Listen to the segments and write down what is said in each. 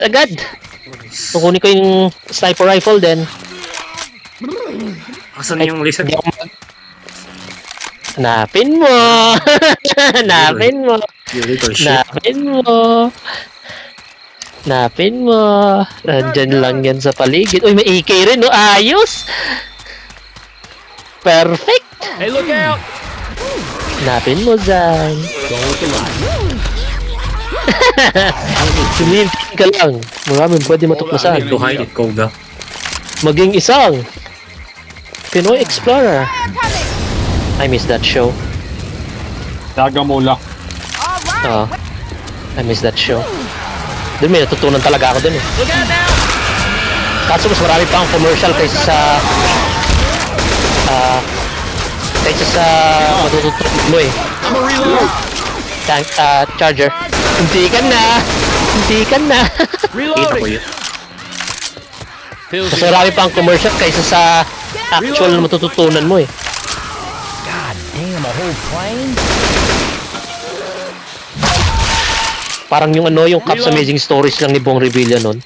Agad! Kukunin ko yung sniper rifle din. Asan yung laser? Hindi ako Hanapin mo! Hanapin mo! You little shit. Hanapin mo! Hanapin mo! Nandyan lang yan sa paligid. Uy, may AK rin, no? Ayos! Perfect! Hey, look out! Hanapin mo dyan. Sumilin ka lang. Maraming pwede matuklasan. Duhay, Koga. Maging isang Pinoy Explorer. I miss that show. Dagamula. Oh, I miss that show. Doon may natutunan talaga ako dun eh. Look out now! Kaso mas marami pa ang commercial kaysa sa matututunan mo eh. I'm a reload! Tank, charger. Hindi ka na! Hindi ka na! Kita ko Reloading! yun. Feels Mas marami pa ang commercial kaysa sa actual na matututunan mo eh. God damn, a whole plane? Parang yung ano, yung Cap's Amazing Stories lang ni Bong Revilla nun.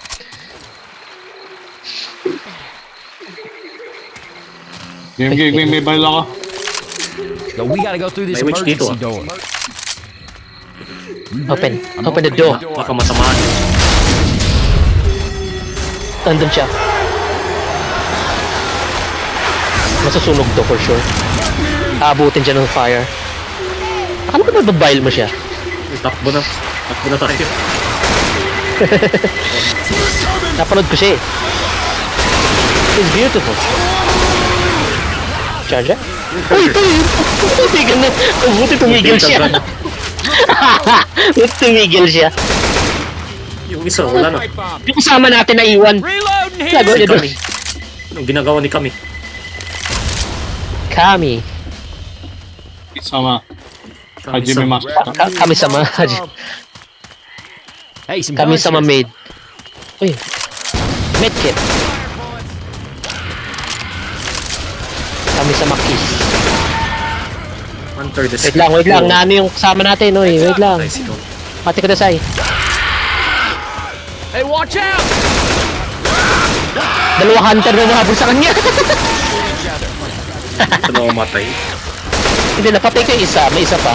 Game, may bail ako. No, we gotta go through this May witch dito, emergency door. Open the door. Baka matamaan yun. Nandun siya. Masusunog to for sure. Aabutin siya ng fire. Akala ko mababail mo siya. Takbo na. Takbo na tayo. Napanood ko siya eh. It's beautiful. Charger? Uy! Tumigil na. Buti tumigil siya. Buti tumigil siya. Yung isa, wala na. Yung kasama natin na iwan. Reloading Lago here! niya doon. Kami. Anong ginagawa ni kami? Kami. Sama. Hajime Master. Kami sama. Hey, some Kami guns sama here. maid. Uy. Medkit. Kami sama kiss. Hunter the Wait lang. Na ano yung kasama natin, uy. Wait lang. Nice ito. Mati ko dasay. Hey, watch out! Dalawa hunter na nahabol sa kanya. Ito na umatay. Hindi, napatay ko yung isa. May isa pa.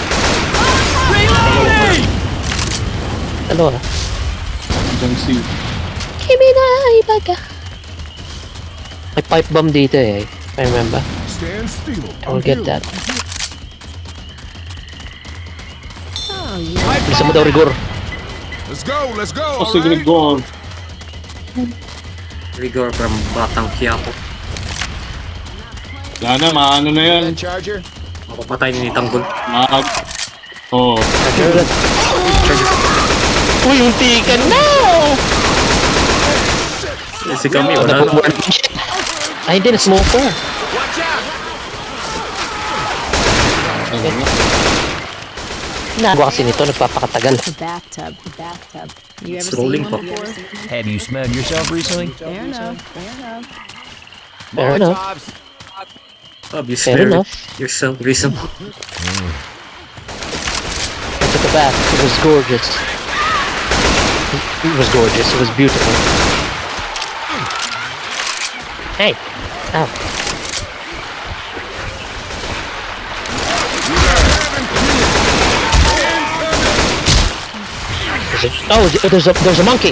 Reloading! Dalawa. Don't see. Kimi na ibaga. May pipe bomb dito eh. If I remember. Stand still. I'll get that. Bisa mo daw rigor. Let's go. Let's go. Oh, sige, go. Rigor from Batang Quiapo. Wala na, maano na yan. Charger? Mapapatay ni Tanggol. Oh. Uy, yung tikan na! Si kami, wala na. Ay, hindi. Na-smoker. Watch out! Nagawa kasi nito. Nagpapakatagal. The bathtub. You It's ever rolling seen po. one before? Have you smelled yourself recently? Fair enough. Fair enough. Molotovs. You Fair smell enough. yourself reasonable. I took a bath. It was gorgeous. It was gorgeous. It was beautiful. Hey! Ow. Oh, there's a monkey.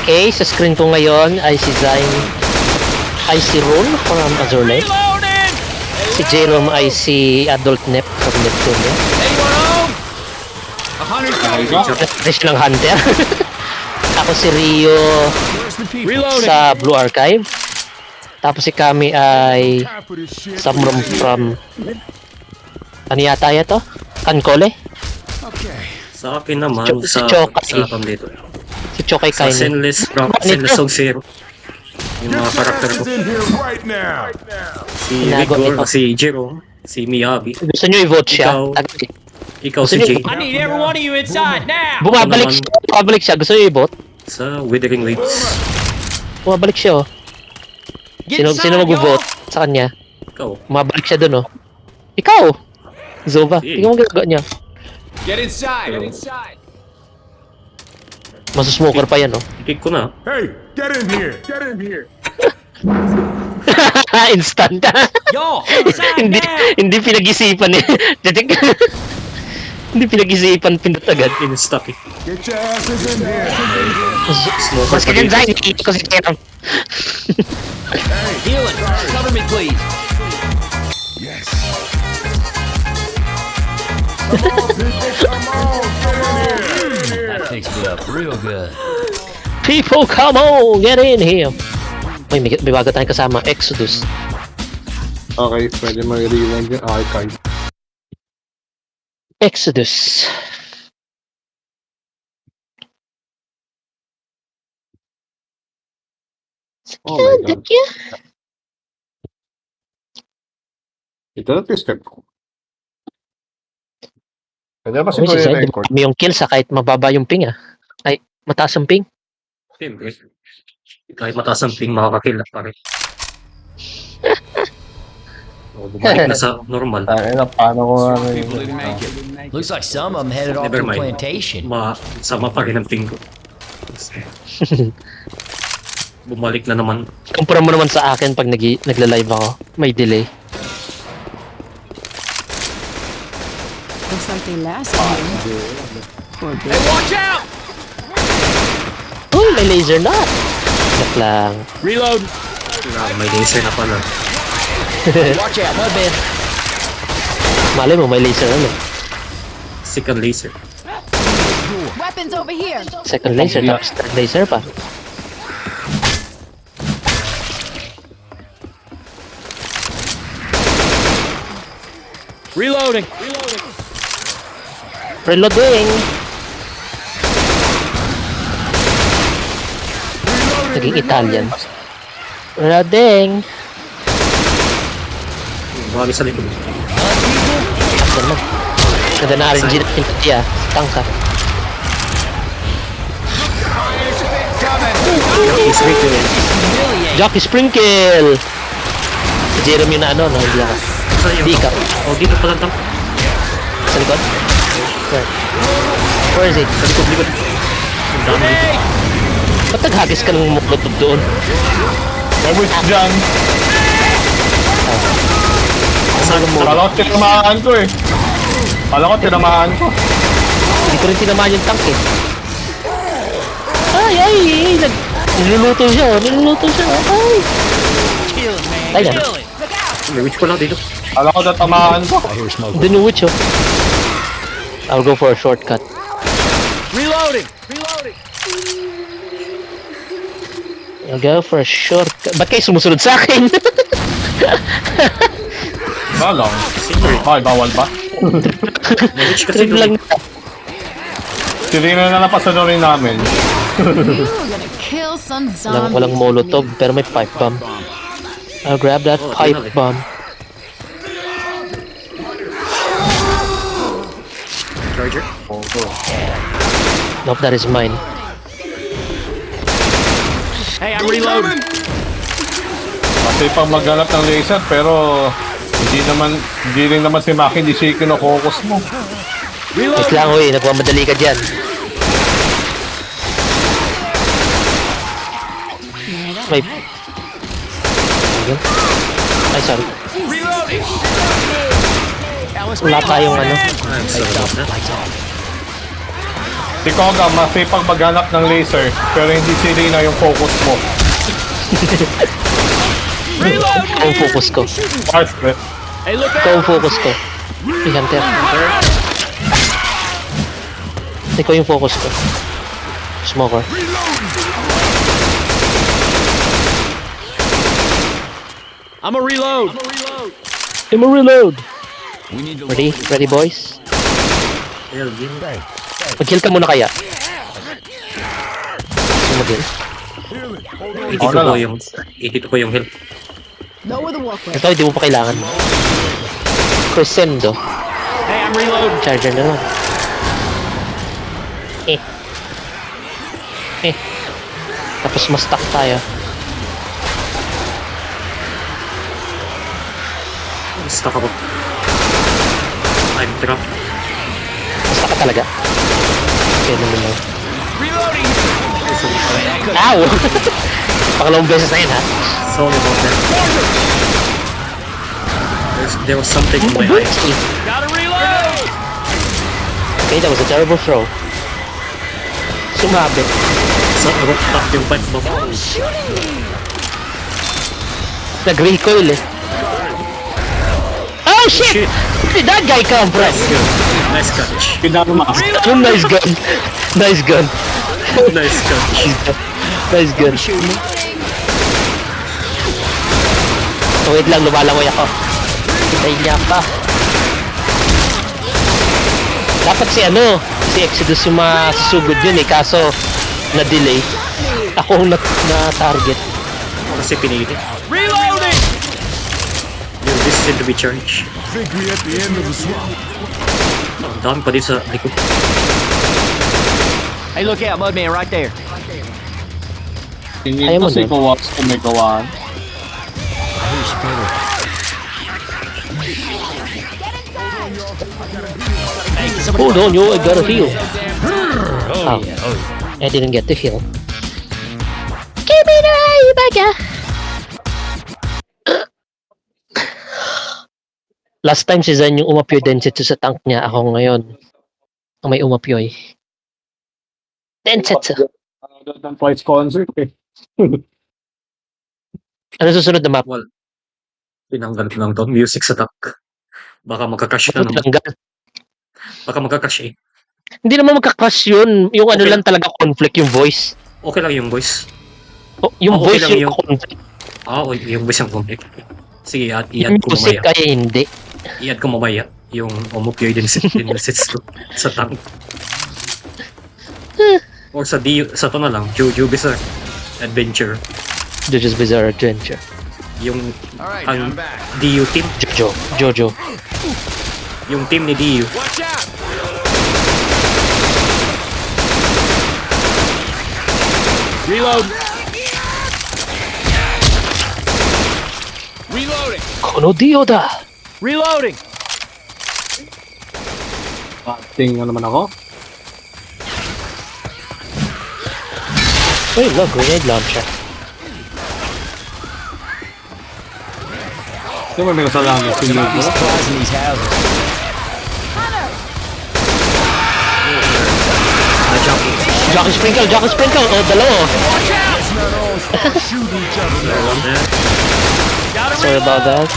Okay, sa screen ko ngayon ay si Ron from Azurlane. Reloading! Si Jerome ay si Adult Nep from Neptune. Anyone home? A hunter's coming. Hindi siya ng hunter. Ako si Rio Where's the people? Reloading! sa Blue Archive. Tapos si Kami ay Time for this shit. someone from... Ano yata yan to? Kankole? Okay. Sa akin naman, Si sa Chokay. dito. Si Chokay Sa Kaini. Sinless Zone Zero. Yung mga karakter ko. Is in here right now. Si Inagot Rigor, ito. si Jiro, si Miyabi. Gusto nyo i-vote siya? Ikaw. Ikaw Gusto si niyo- Jay. I need every one of you inside now! Bumabalik siya. Gusto nyo i-vote? Sa Withering Waves. Bumabalik siya oh. Get Sino inside, mag-vote y'all! sa kanya? Ikaw. Mabalik siya dun, oh. Ikaw! Zova, Sige. tingnan mo ginagawa niya. Get inside. Get inside. Masusmoker pa yan, oh. Kick ko na. Hey, get in here. Get in here. Instant. Yo, hindi pinag-isipan eh. Hindi pinag-isipan, pindot agad. In-stuck eh. Get your asses in here. Smoker Mas pa ganyan dito. dahil hindi ko si Kerem. Healing. Cover me, please. Yes. Come on, people. Come on. Get in here. Get in here. That takes me up real good. People, come on! Get in here! May bago tayong kasama, Exodus. Okay, pwede mag-rewind yung archive. Exodus. Oh my God. Ito na step ko. Pwede ba Uy, siguro si yung Zed, record? dumami yung kill sa kahit mababa yung ping, ah. Ay, mataas ang ping. Siyempre. Kahit mataas ang ping, makakakill pa rin. Bumalik na sa normal. Ay, na, paano ko ano yung... People didn't make it. Looks like some of them headed off Never to a mind. plantation. Sama pa rin ang ping ko. Bumalik na naman. Kumpara mo naman sa akin pag nagla-live ako. May delay. Looks like they last here. Poor Hey, baby. watch out! Uy, may laser na! Joke lang. Reload. May laser na pala. Watch out, mudman. Malay mo, may laser na. Second laser. Weapons over here. Second laser, tapos third laser pa. Reloading. Reloading! Naging Italian. Reloading! Bumalik sa likod. Yan man. Ganda na RNG natin pati ah. Tangka. Isrik ko yan. Jockey Sprinkle! Si Jerome yung na ano, no? Hindi ako. Saan yun? Hindi ikaw. Oh, dito pala tank. Sa likod? Where? Where is it? Sa likod, likod. Ang dami dito. Ba't naghagis ka ng molotov doon? May witch dyan. Saan mo? Kala ko tinamaan ko eh. Kala ko tinamaan ko. Hindi ko rin tinamaan yung tank eh. Ay, ay, ay! Niluluto siya, oh. Niluluto siya, oh. Ay! Ay, na. May witch ko lang dito. Kala ko tatamaan ko. Doon yung witch, oh. I'll go for a shortcut. Reloading. I'll go for a shortcut. Ba't kayo sumusunod sa akin? Kala ko. Ay, bawal ba? May witch kasi Trip doon. lang. Sirina na napasunurin namin. Ooh, gonna kill some zombies. Walang molotov, pero may pipe bomb. I'll grab that Oh, pipe tinag eh. bomb. Charger. Nope, that is mine. Hey, I'm reloading. Kasi pag maghanap ng laser, pero hindi rin naman si Maki, hindi siya kinokokus mo. Wait lang, uy. Nagmamadali ka dyan. May... Ayun. Ay, sorry. Wala tayong ano. I'm sorry about that. Si Koga, masipag maghanap ng laser, pero hindi si Rina yung focus mo. Ikaw ang focus ko. Harsh, eh. Hey, look Ikaw out. ang focus ko. Hey, Hunter. Ikaw yung focus ko. Smoker. I'm a reload. I'm a reload. We need to Ready? Ready, boys? Well, yun. Mag-heal ka muna kaya. Gusto mo din? 82 po yung health. Lower the walkway. Ito, hindi mo pa kailangan. Crescendo. Hey, I'm reloading. Charger na lang. Tapos mas stuck tayo. Stuck ako. I'm trapped. Basta ka talaga. Okay, naman lang. Reloading. Ow! Pangalawang beses na yun, ha? Sorry about that. There was something in my eyes. Gotta reload. Okay, that was a terrible throw. Sumabit. So, top yung pipe mo. Nag-recoil eh. Oh shit! Where did that guy come from? Nice catch. Pinarma. Oh, nice gun. Nice gun. Nice catch. Nice gun. Oh, wait lang, lumalangoy ako. Hintay niya pa. Dapat si si Exodus yung masusugod yun eh, kaso na-delay. Ako ang na-target. Kasi pinili. Reloading. You're destined to be charged. Think we at the end of the swamp. Ang dami pa din sa likod. Hey, look out, Mudman, right there. Tingin Ayaw ko mo si nun. Kowats kung may gawaan. Hold on, yo, I gotta heal. Oh, I didn't get to heal. Give me the baga. Last time si Zen yung umapyo Densetsu sa tank niya, ako ngayon ang may umapyoy. Densetsu. Ano ng Twice concert eh. Ano susunod na map? Well, tinanggal ko lang to. Music sa tank. Baka magka-crash na naman. Tanggal. Baka magka-crash eh. Hindi naman magka-crash yun. Yung ano Okay. lang talaga conflict, yung voice. Okay lang yung voice. Oh, yung Okay voice lang yung yung- conflict. Yung voice ang conflict. Sige, Yung i-add ko music mamaya. kaya hindi. I-add ko mamaya. Yung omopioid din message ko sa tank. Or sa sa to na lang. Jojo Bizarre Adventure. Jojo's Bizarre Adventure. Yung All right, ang now I'm back. DU team. Jojo. Yung team ni DU. Watch out. Reload. Reloading. Kono Dioda! Reloading. Acting na naman ako. Uy, look, grenade launcher. Di ba may kasalanan si Lugo? Supplies in these houses. Jockey Sprinkle! Oh, dalawa. Shoot each other. Gotta Sorry about that.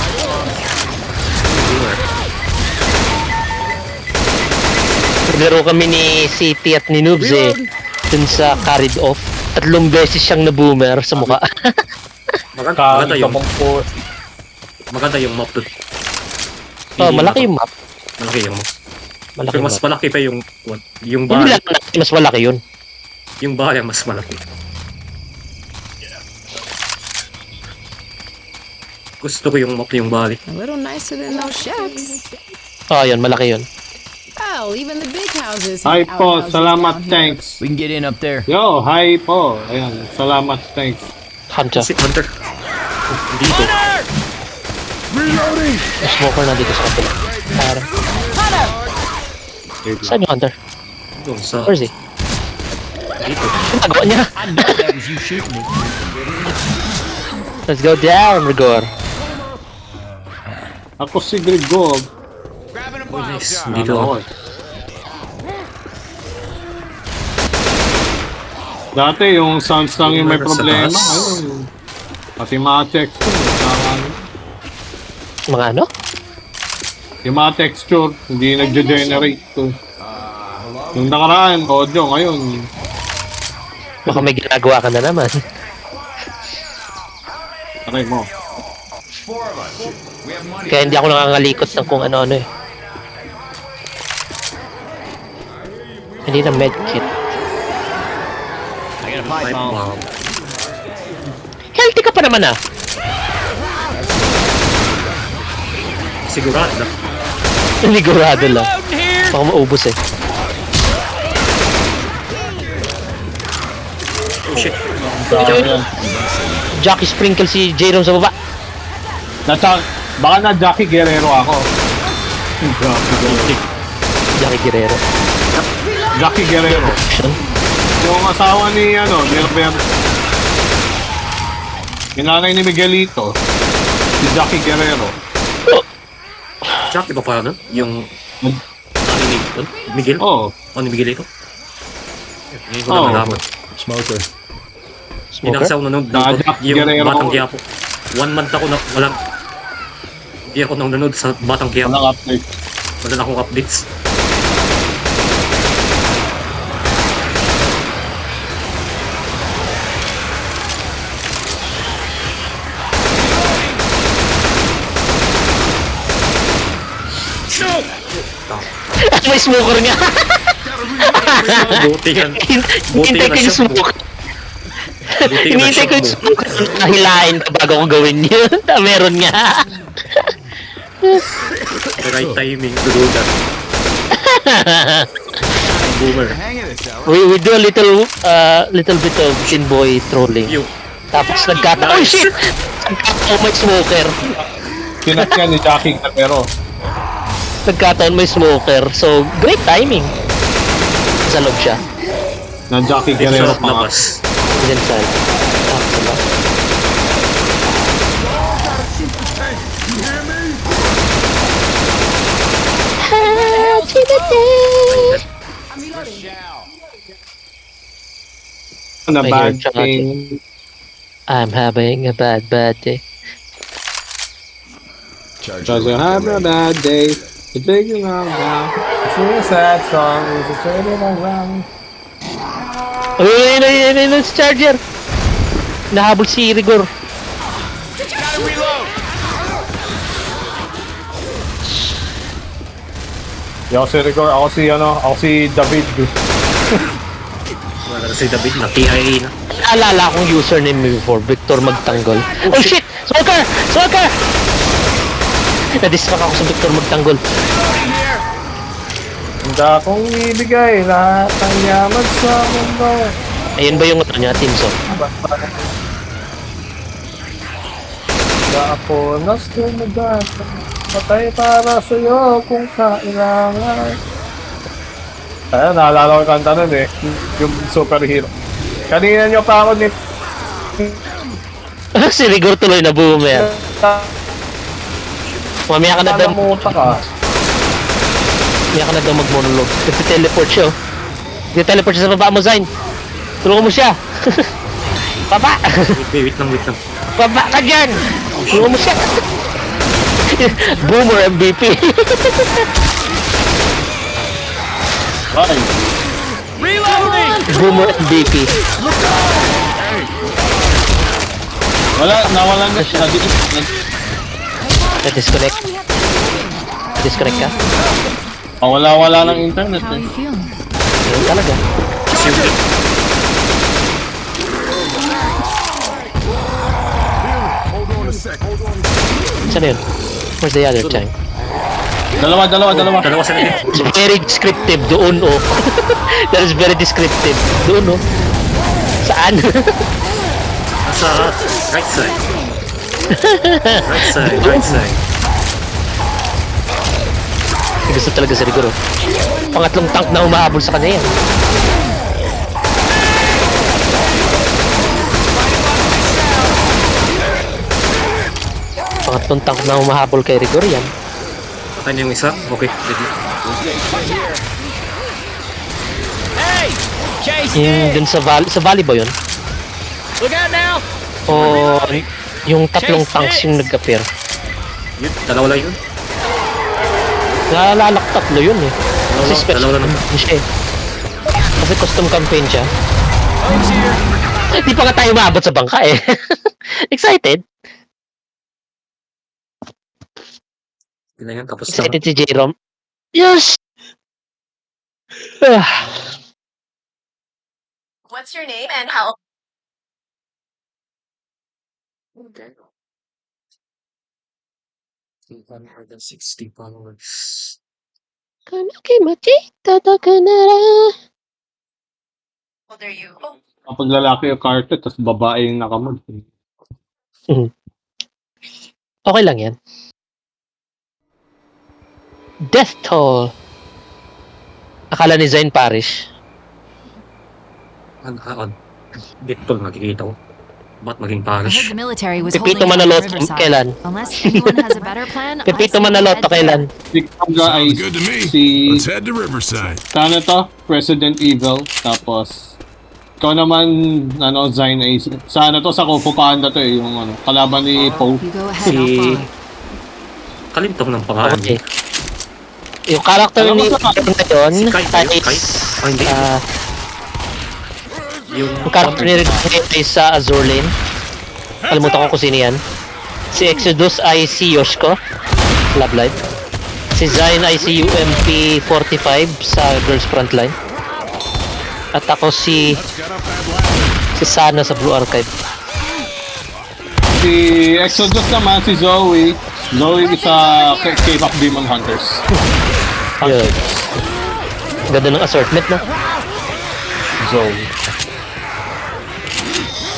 Naglaro kami ni City at ni Noobs eh. Dun sa carried off. 3 beses siyang na-boomer sa mukha. Maganda yung po. maganda yung map dun. Oh, malaki yung map. Malaki yung map. Malaki Pero yung mas map. malaki pa yung Hindi bahay. lang malaki, mas malaki yun. Yung bahay ang mas malaki. Gusto ko yung map yung bahay. A little nicer than those shacks. Oh, yun, malaki yun. Hell, even the big houses. Hi have po, outhouses salamat, down here. thanks. We can get in up there. Yo, hi po. Ayan, salamat, thanks. Hunter. Si Hunter. Dito. Reloading. May smoker na dito sa kapila. Parang. Saan yung Hunter? Doon sa Where is he? dito. Ang nagawa niya? I know that was you shooting me. Let's go down, Rigor. Ako si Grigog. Grabbing a Oh, bottle nice. jar. Dito. Ako eh. Dati yung sounds lang yung may Sa problema. taas. Ayun. Pati mga texture. Mga ano? Yung mga texture, hindi nagge-generate. Yung nakaraan, audio, ngayon. Baka may ginagawa ka na naman. Aray mo. Kaya hindi ako nangangalikot ng kung ano-ano eh. Hindi na medkit. I got a pipe bomb. Healthy ka pa naman ah. Sigurado na. Sinigurado lang. Reloading here. Baka maubos eh. Oh shit. Jockey Sprinkle si J-Rom sa baba. Nata Baka na Jackie Guerrero ako. Jackie Guerrero. Jackie Guerrero. Yung asawa ni, ni Albert. Yung nanay ni Miguelito. Si Jackie Guerrero. Jack, iba pa nun? Yung... Ano ni Miguel? Oo. O ni Miguel ito? Ngayon ko Oo. lang nalaman. Smoker. Yun ang sa unang Na nanonood Jack yung Guerrero. Batang Quiapo. 1 month ako na walang... Hindi ako nanonood sa Batang Quiapo. Walang update. Wala na akong updates. May smoker niya. Buti yan. Buti Hintay yan ko na yung shock mo. smoker. Buti yan na Hinihintay shock ko yung mo. smoker na hilahin ko bago ko gawin yun. Meron nga. The right timing to do that. Boomer. We do a little bit of Shinboy trolling. You. Tapos nagkataon, oh shit! Nagkataon may smoker. Kinakya ni Jackie Guerrero. Nagkataon may smoker. So, great timing. Sa loob siya. Na Jackie Guerrero Sarap pa nga. labas. Then sa sa loob. Na I bad hear thing. I'm having a bad day. Cause you have a bad day. You're taking out now. Sing a sad song. It's a straight around. Uy, ayun, si Charger! Nahabol si Rigor. Yo, si Rigor. Ako si David. Wala na si David na TIA na. Alala akong username mo before, Victor Magtanggol. Oh shit! Smoker! Smoker! Na-distract ako sa Victor Magtanggol. Handa akong ibigay lahat ng yaman sa mundo. Ayun ba yung ano niya, Timso? Handa ako nas tumagat. Patay para sa'yo kung kailangan. Ayun, naalala ko yung kanta nun eh. Yung superhero. Kanina nyo pa ako ni... Si Rigor tuloy na boomer. Mamaya ka na daw, Nalamuta ka. mamaya ka na daw mag-monologue. Nagte-teleport siya oh. Nagte-teleport siya sa baba mo, Zain. Tulungan mo siya. Baba! Wait lang. Baba ka dyan! Tulungan mo siya. Boomer MVP. Bye. Boomer MVP. Nawala na. Na-disconnect. Disconnect ka? Wala ng internet How eh. you feeling? Ganun talaga. Simple. Hold on a sec. Hold on. Saan yun? Where's the other time? Dalawa. Dalawa sa nila. It's very descriptive. Doon oh. That is very descriptive. Doon oh. Saan? Sa right side. Right side. Gusto talaga sa Rigor oh. Pangatlong tank na umahabol sa kanya yan. Pangatlong tank na umahabol kay Rigor yan. Patay na yung isa. Okay. Ready. Yung dun sa valley ba yun? Look out now! O yung tatlong tanks yung nag-appear? Yun. Dalawa lang yun. Naalala ko tatlo yun eh. Kasi special dalawa lang. campaign siya eh. Kasi custom campaign siya. Hope's here! Di pa nga tayo maabot sa bangka eh. Excited? Yun na yan. Tapos na. Excited si Jerome? Yes! What's your name and how? Okay. 360 followers. Kanakimati, tatakanara. Old are you? Kapag lalaki yung carpet, tapos babae yung nakamod. Okay lang yan. Death Toll. Akala ni Zayn Parish. Dito nakikita ko. Ba't maging I heard parish? the military was Pepito holding out on Manaloto, Riverside. kailan? Unless anyone has a better plan, I Pepito say we Manaloto, head there. kailan? Si Koga ay Sounds good to me. si... Let's head to Riverside. Sana to? Resident Evil. Tapos... Ikaw naman, ano, Zayn ay... Sana to sa Kung Fu Panda to eh. Yung ano, kalaban ni Poe. You go ahead, Si... I'll follow. Kalimutan ko ng pangalan. Okay. Yung character Alam ni mo sa- ngayon Si Kai ba yun? Kai? is... Hindi. Yung character ni Red ay sa Azur Lane. Kalimutan ko kung sino yan. Si Exodus ay si Yoshiko. Love Live. Si Zayn ay si UMP 45 sa Girls Frontline. At ako si Sana sa Blue Archive. Si Exodus naman, si Zoe. Zoe sa K-pop Demon Hunters. Yun. Ganda ng assortment na. Zoe.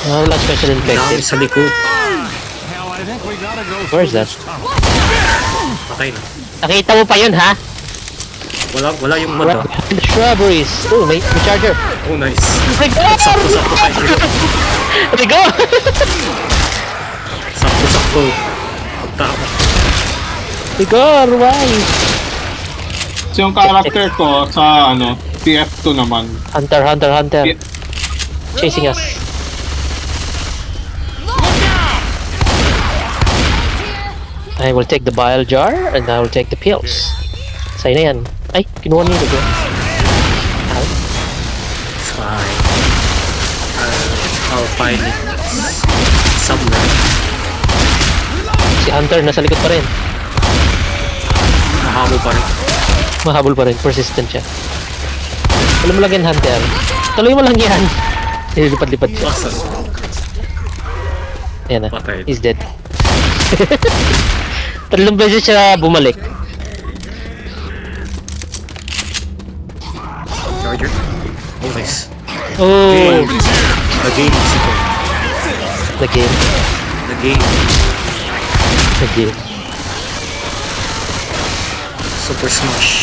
Wala special Dami infected. sa likod. Where's that? Patay na. Nakita mo pa yun, ha? Wala yung mata. The shrubberies. Oh, may charger. Oh, nice. Rigor! Sakto-sakto tayo. Rigor! Sakto-sakto. Pagtama. Rigor, why? So yung character ko sa ano, TF2 naman. Hunter. Yeah. Chasing us. I will take the bile jar and I will take the pills. Sa'yo na yan. Ay, kinuha niyo ito. Fine. I'll find it somewhere. Si Hunter nasa likod pa rin. Mahabo pa rin. Mahabol pa rin. Persistent siya. Tuloy mo lang yan, Hunter. Tuloy mo lang yan. Lipad-lipad siya. Asan? Ayan na. Patay. He's dead. Tatlong beses siya bumalik. Charger. Oh, nice. Oh, The game is ito. the game. The game. The game. Super Smash.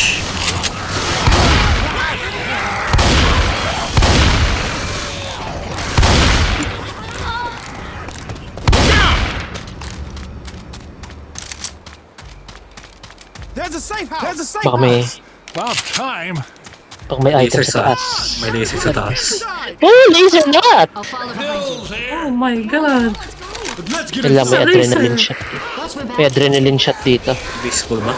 There's a safe house. There's a safe Baka may, About time. baka may item Laser sa sa taas. May laser sa taas. Oh, laser not! I'll follow behind you. Oh my god. Let's get Kailangan may Sa adrenaline laser. shot. Watch my May back. adrenaline shot dito. Baseball ba?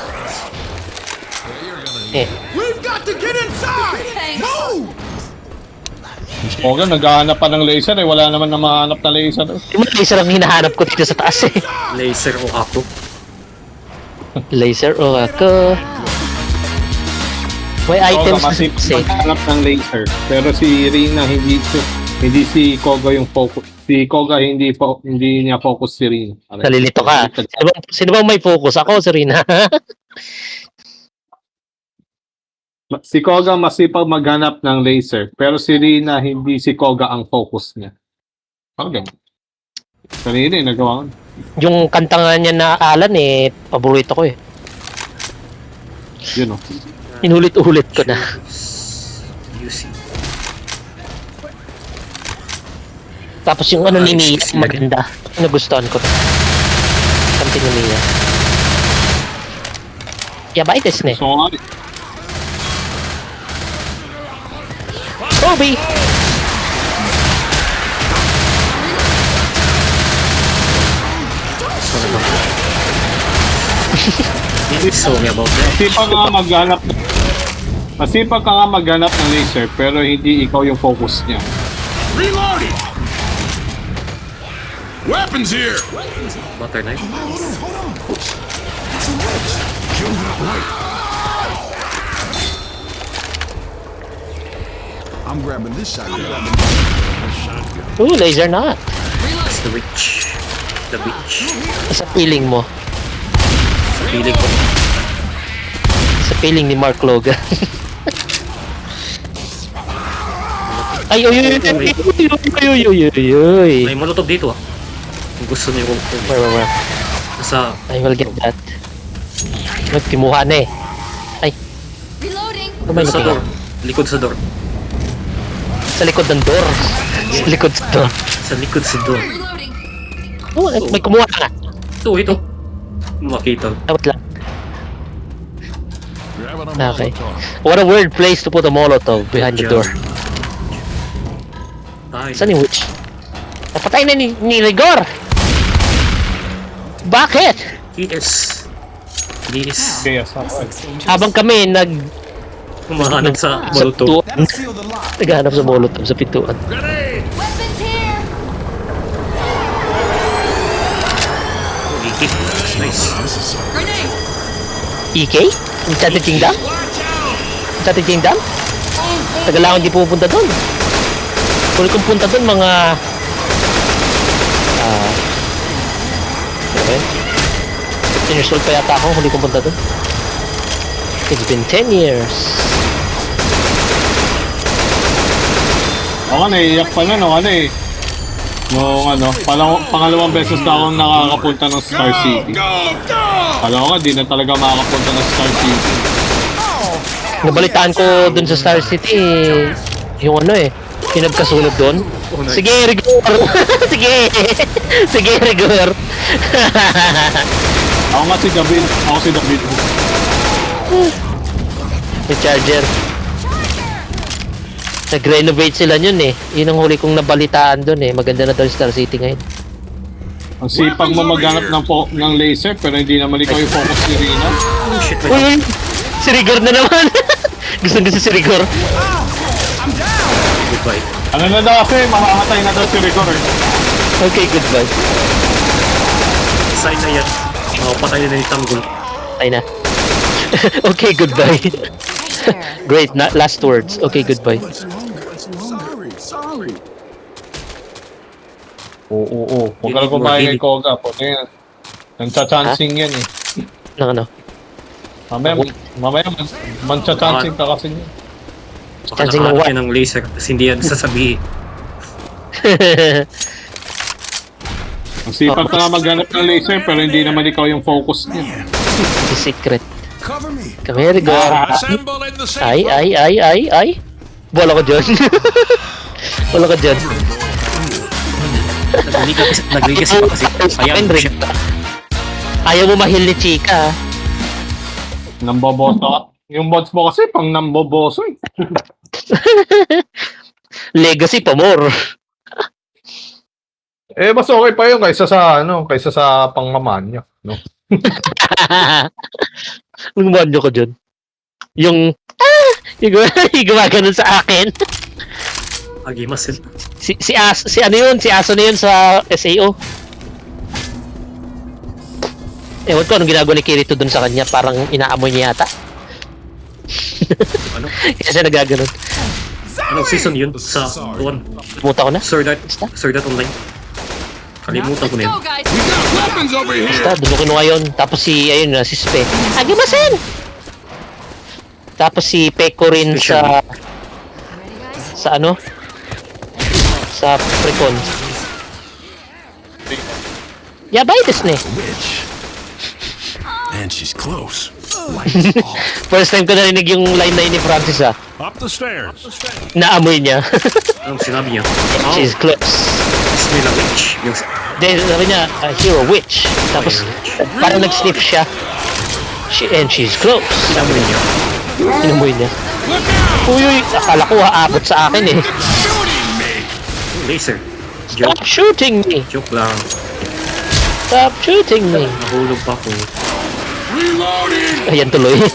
Eh, We've got to get inside. Move. Okay, naghahanap pa ng laser eh. Wala naman na mahanap na laser eh. yung mga laser ang hinahanap ko dito sa taas eh. Laser o ako. Laser o ako. May items na Kasi kasi. maghanap ng laser. Pero si Rina hindi si Koga yung focus. Si Koga hindi niya focus si Rina. Nalilito ka. Sino bang may focus? Ako, Serena. Si Koga masipag maghanap ng laser. Pero si Rina hindi si Koga ang focus niya. Okay. Kanina eh, nagawa ko. Yung kanta nga niya na Alan eh, paborito ko eh. Yun o. Inulit-ulit ko na. UC. Tapos yung ano ni Mia, maganda. Nagustuhan ko. Kanta ni Mia. Yabaites na eh. So nga Kobe! Maybe sorry about that. masipag ka nga maghanap ng laser pero hindi ikaw yung focus niya. Reloading. Weapons here. Butter knife. I'm grabbing this shotgun. Ooh, laser not. It's the witch. The witch. Sa feeling mo. Sa feeling ko. Sa feeling ni Mark Logan. Ay, uy, uy, uy, uy, uy, uy. May molotov dito ah. Kung gusto niyo kung Where? nasa I will get that. Nagkimuha na eh. Tumay Sa na door. Likod sa door. Sa likod ng door. Sa likod sa door. Sa likod sa door. Oh, may kumuha ka na. Ito. Makita. Dapat lang. Grabbing a Okay. Molotov. What a weird place to put a Molotov behind the door. Tayo. Saan yung witch? Napatay na ni Rigor! Bakit? Yes. Okay, yes. Habang kami Humahanap sa sa molotov. pintuan. Naghahanap sa Molotov sa pintuan. Weapons here. Iki. Nice. EK? Enchanted Kingdom? Enchanted Kingdom? Tagal lang ako hindi pupunta doon. Kung kung punta doon, mga... okay. 15 years old pa yata ako, huli kong punta doon. It's been 10 years. Ako naiiyak pa na, no? Ano eh. Nung pangalawang beses na akong nakakapunta ng Star City. Alam ko nga, di na talaga makakapunta ng Star City. Nabalitaan ko dun sa Star City, yung yung nagkasunod dun. Sige, Rigor! Sige! Sige, Rigor! Ako nga si David. Ako si David. May charger. Nag-renovate sila yun eh. Yun ang huli kong nabalitaan dun eh. Maganda na daw yung Star City ngayon. Ang sipag mo maghanap ng laser pero hindi naman ikaw yung focus ni Rina. Oh shit. Uy! Si Rigor na naman! Gusto si Rigor. Goodbye. Ano na daw kasi, mamamatay na daw si Rigor eh. Okay, goodbye. Sign na yan. Patay na ni Tanggol. Ay na. Okay, goodbye. Great, last words. Okay, goodbye. Sorry. Oo. Huwag ka lang kumain kay Koga. Puto yan. Nang-chancing yan eh. Nang ano? Mamaya man-chancing ka kasi niya. Baka Chancing ng nakahanap what? yan ng laser kasi hindi yan sasabihin. Ang sipag ka nga maghanap ng laser pero hindi naman ikaw yung focus niya. The secret. Cover me. Come here, Rigor. Assemble in the safe. Ay. Bola ko dyan. Bola ko dyan. Nagligas pa kasi. Ayan, Rig. shit. Ayaw mo mahil ni Chika. Namboboso ka. Yung mods mo kasi pang namboboso eh. Legacy pa more. Eh, mas okay pa yun kaysa sa pangmamanyo, no? Ang manyo ko dyan. Yung gumagano sa akin. Agimasil. Si ano yun? Si Aso na yun sa SAO. Ewan ko anong ginagawa ni Kirito dun sa kanya. Parang inaamoy niya yata. Ano? Kasi nagaganon. Anong season yun? Sa 1. Limutan ko na. Sword Art Online. Kalimutan ko na yun. Go, guys. We got weapons over here. Basta, doon ko kinuha yun. Tapos si Spe. Agimasen! Tapos si Peko rin sa sa Precon. Yabay desu ne. Witch. And she's close. First time ko narinig yung line na yun ni Francis Up the stairs. Naamoy niya. Anong sinabi niya? She's close. Smell a witch. Yung Then sabi niya, hero witch. Tapos parang nag-sniff siya. She's close. sinabi niya. Inamoy niya. Uy, akala ko aabot sa akin eh. Laser. Joke. Stop shooting me! Joke lang. Stop shooting me! Nahulog pa ako. Reloading. Ayan tuloy. Hindi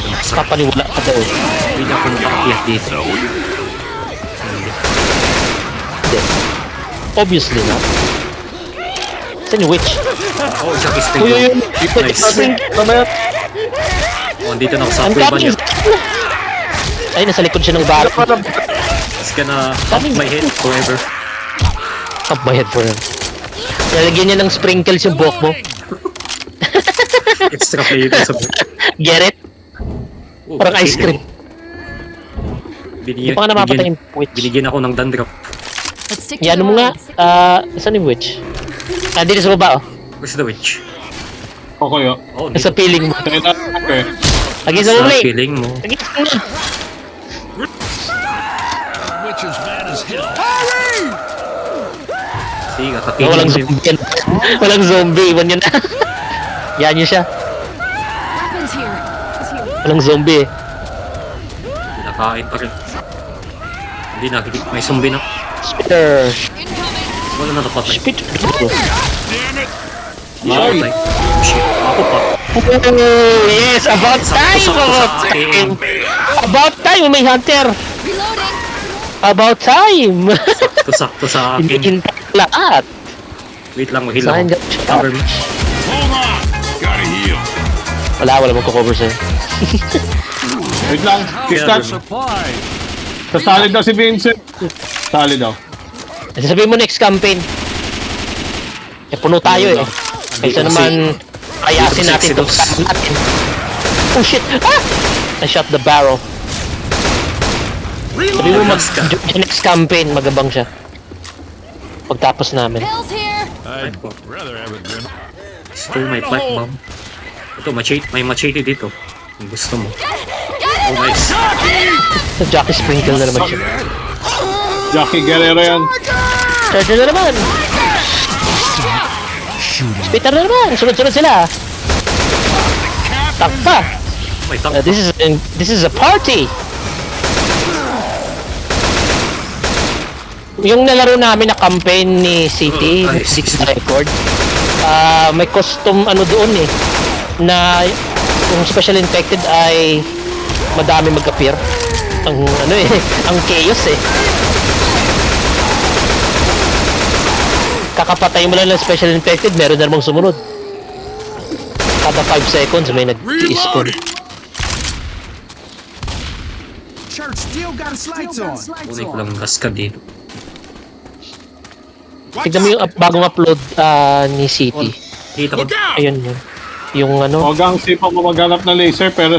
naman sa. Papaniwala ka daw. Hindi na ako nakakakiyak dito. Hindi. Obviously not. Saan yung witch? Oh, Jack is Uy, uy, uy! Nice. Oh, andito na ako sa Ang kuweba daming... niya. Ay, nasa likod siya ng baro. It's gonna pop my head forever. Top my head for him. Lalagyan niya ng sprinkles yung buhok mo. Extra player ko sa buhok. Get it? Oh, Parang ice cream. Hindi pa nga namapatay yung witch. Binigyan ako ng dandruff. Let's stick to Yan the mo nga. roads. Saan yung witch? Dito sa baba oh. Where's the witch? Okay, oh. Oh, Nasa dito. piling mo. Kaya na, okay. Agis mo Sa muli! feeling mo. Agis mo na! Which is bad as hell. Sige, Oh, katatingin walang mo yun. zombie yan. Walang zombie, iwan yun na. Yan nyo siya. Weapons here. Walang zombie eh. Pinakain pa rin. Hindi na, may zombie na. Spitter! Wala na napatay. Spitter! Napatay. Shit, ako pa. Oh, yes! About time! Sakto, About sakto. time! About time! May hunter! Reloading. About time! Sakto sa akin. Hinihintay lahat! Wait lang, mahil Saan ako. ka? Cover me. Hold on. Gotta heal. Wala magko-cover sa'yo. Wait lang. Cover Kistat. me. Supply. Sasali daw si Vincent. Sali daw. Sabihin mo next campaign. Eh, puno tayo eh. Kaysa naman ayasin natin itong staff natin. Oh shit! Ah! I shot the barrel. Sabi mo next campaign, magabang siya. Pagtapos namin. Pills here. I'd rather have a grenade. Stole my pipe bomb. Ito, may machete dito. Kung gusto mo. Oh, nice. Sa Jockey Sprinkle na naman siya. Jackie Guerrero yan. Charger na naman! Spitter na naman! Sunod-sunod sila! Takpa! May tank. This is a party! Yung nalaro namin na campaign ni City, Ay, 60. record, may custom ano doon eh, na yung special infected ay madami mag-appear. Ang ano eh, ang chaos eh. Kakapatay mo lang ng special infected, meron na namang sumunod. Kada 5 seconds may nag-i-spawn. Reloading. Church still got its lights on. Kunin ko lang gas ka dito. Tignan mo yung bagong upload ni City. Dito ko. Look out. Ayun yun. Yung ano, Huwag ang sipa mo maghanap ng laser pero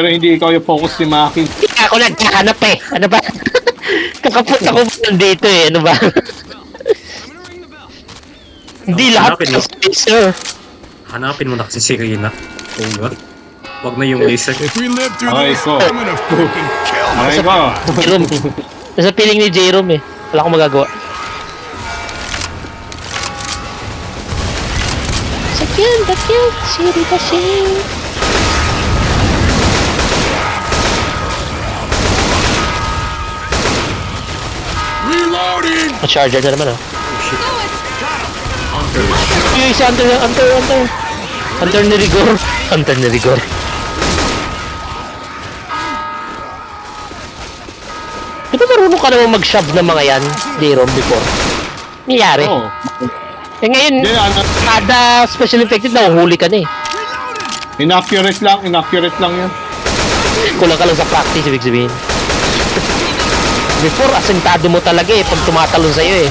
hindi ikaw yung focus si Maki. hindi ako nagkahanap eh. Ano ba? Kakapunta ko ba dito eh. Ano ba? Hindi lahat Hanapin mo. kasi sir. Hanapin mo na kasi si Rina. Oh, God. Huwag na yung laser. If we live through Okay, this, so. I'm gonna fucking kill Okay myself. ba? Jerome. Nasa piling ni Jerome eh. Wala akong magagawa. Sakyan, sakyan. Siri kasi. Reloading. Charger na naman ah. Hunter. Yung isa, Hunter. Hunter ni Rigor. Hunter ni Rigor. Di ba marunong ka naman mag-shove ng mga yan, Jerome, before? Nangyari. Oo. Eh ngayon, Hindi, kada special infected, nahuhuli ka na eh. inaccurate lang yan. Kulang ka lang sa practice, ibig sabihin. Before, asentado mo talaga eh, pag tumatalon sa'yo eh.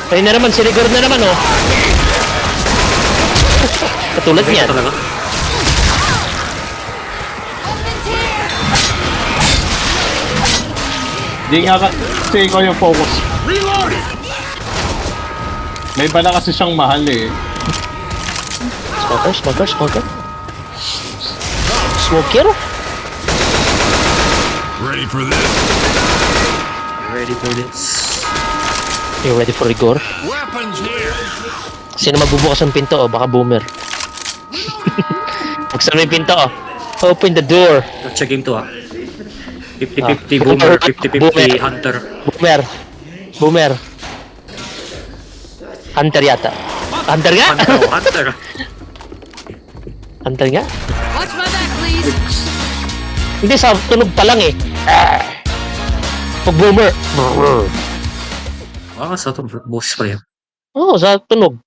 Ayun na naman, si Rigor na naman oh. Katulad niyan. Talaga. Hindi nga kasi ikaw yung focus. Reloading. May iba na kasi siyang mahal eh. Smoker. Smoker? Ready for this? Ready for this. You ready for Rigor? Weapons here. Sino magbubukas ng pinto? Oh, baka boomer. Buksan mo yung pinto oh. Open the door. Gotcha game to ah. 50-50 boomer, 50-50 hunter. Boomer. Hunter yata. Hunter nga? Hunter. Hunter nga? Watch my back, please. Hindi, sa tunog pa lang eh. Pag boomer. Ah, sa ito, boss pa yan. Oo, sa tunog.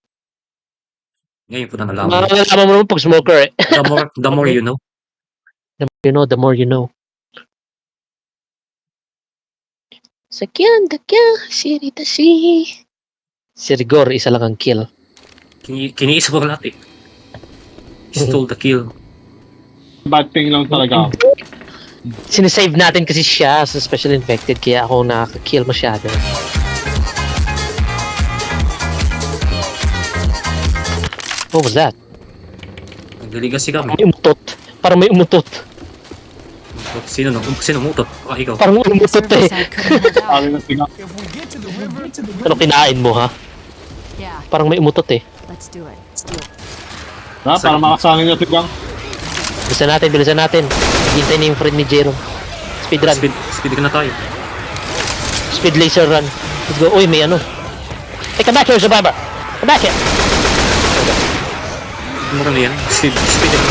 Ngayon ko na nalaman. Malalaman mo naman pag smoker eh. The more you know. The more you know. Sakyan, siri tasi. Si Rigor, isa lang ang kill. Kiniisa ko lahat eh. Stole the kill. Bad thing lang talaga. Sinesave natin kasi siya sa special infected kaya ako nakaka-kill masyado. What was that? Nagliligasi kami. Yung tot. Parang may umutot. Sino umutot? Ah, ikaw. Parang may umutot eh. Side couldn't hold out. Sabi ng tiga. If we get to the river, Ano kinain mo ha? Yeah, Parang may umutot eh. let's do it. Let's do it. Ha? Para makasanin yung tigang. Bilisan natin. Hintay na yung friend ni Jerome. Speed run. Speed ka na tayo. Speed laser run. Let's go. Uy, may ano. Hey, come back here, survivor. Come back here. Mura na yan. Speed ka na.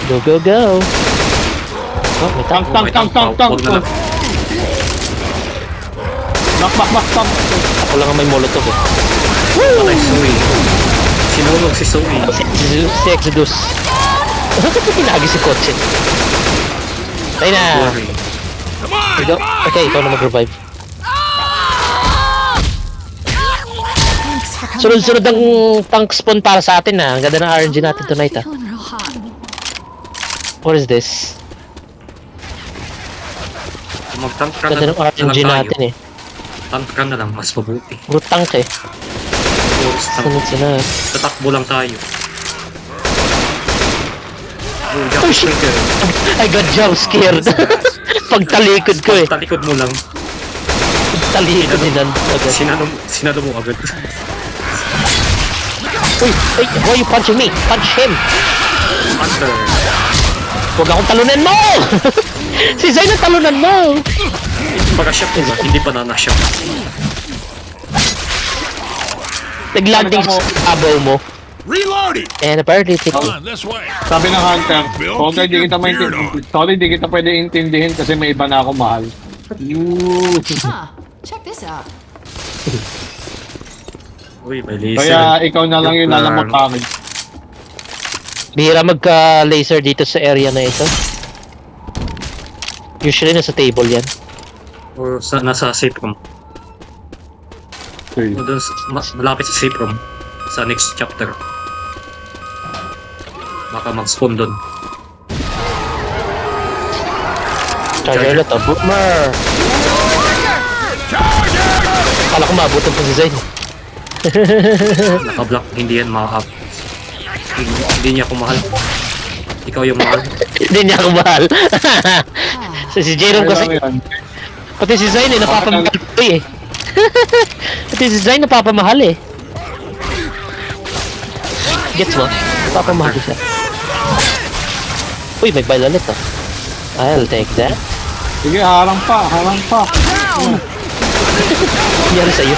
Go, go, go. Oh, may tank. Tank. Huwag na lang. Knock. Ako lang ang may molotov eh. Patay, Zoe. Sinulog si Zoe. Si Exodus. Bakit pinagi si kotse? Tayo na. Sorry. Here we go. Okay, ikaw na mag-revive. Thanks for coming. Sunod-sunod ang tank spawn para sa atin na. Ang ganda ng RNG natin tonight ah. Feeling real hot. What is this? Mag-tank ka Ganda ng RNG natin eh. Tank ka na lang, mas mabuti. Puro tank eh. Force tank. Sunod-sunod. Tatakbo lang tayo. Oh shit! I got jump scared. Pagtalikod ko eh. Talikod mo lang. Talikod din agad. Sinalo mo agad. Uy! Uy! Why are you punching me? Punch him! Hunter. Huwag akong talunan mo! Si Zayn ang talunan mo! Pagka-shot mo na, hindi pa na-shot. Naglanding sa abaw mo. reloading. And apparently it hit Come me. on, this way. Sabi ng hunter, sorry, di kita pwede intindihin kasi may iba na ako mahal. Huh. Check this out. Uy, may laser. Kaya ikaw na lang yung alam mo pangit. Bihira magka-laser dito sa area na ito. Usually nasa table yan. O nasa safe room. O doon, malapit sa safe room. Sa next chapter. Baka mag-spawn doon. Charger na to. Boomer! Kala ko maabutan pa si Zayn. Naka-block, hindi yan ma-up. Hindi niya ako mahal. Ikaw yung mahal. Hindi niya ako mahal. Si Jerome kasi, pati si Zayn eh, napapamahal ko eh. Pati si Zayn napapamahal eh. Gets mo? Napapamahal siya. Uy, may bail ulit oh. I'll take that. Sige, harang pa. Nangyari sa'yo.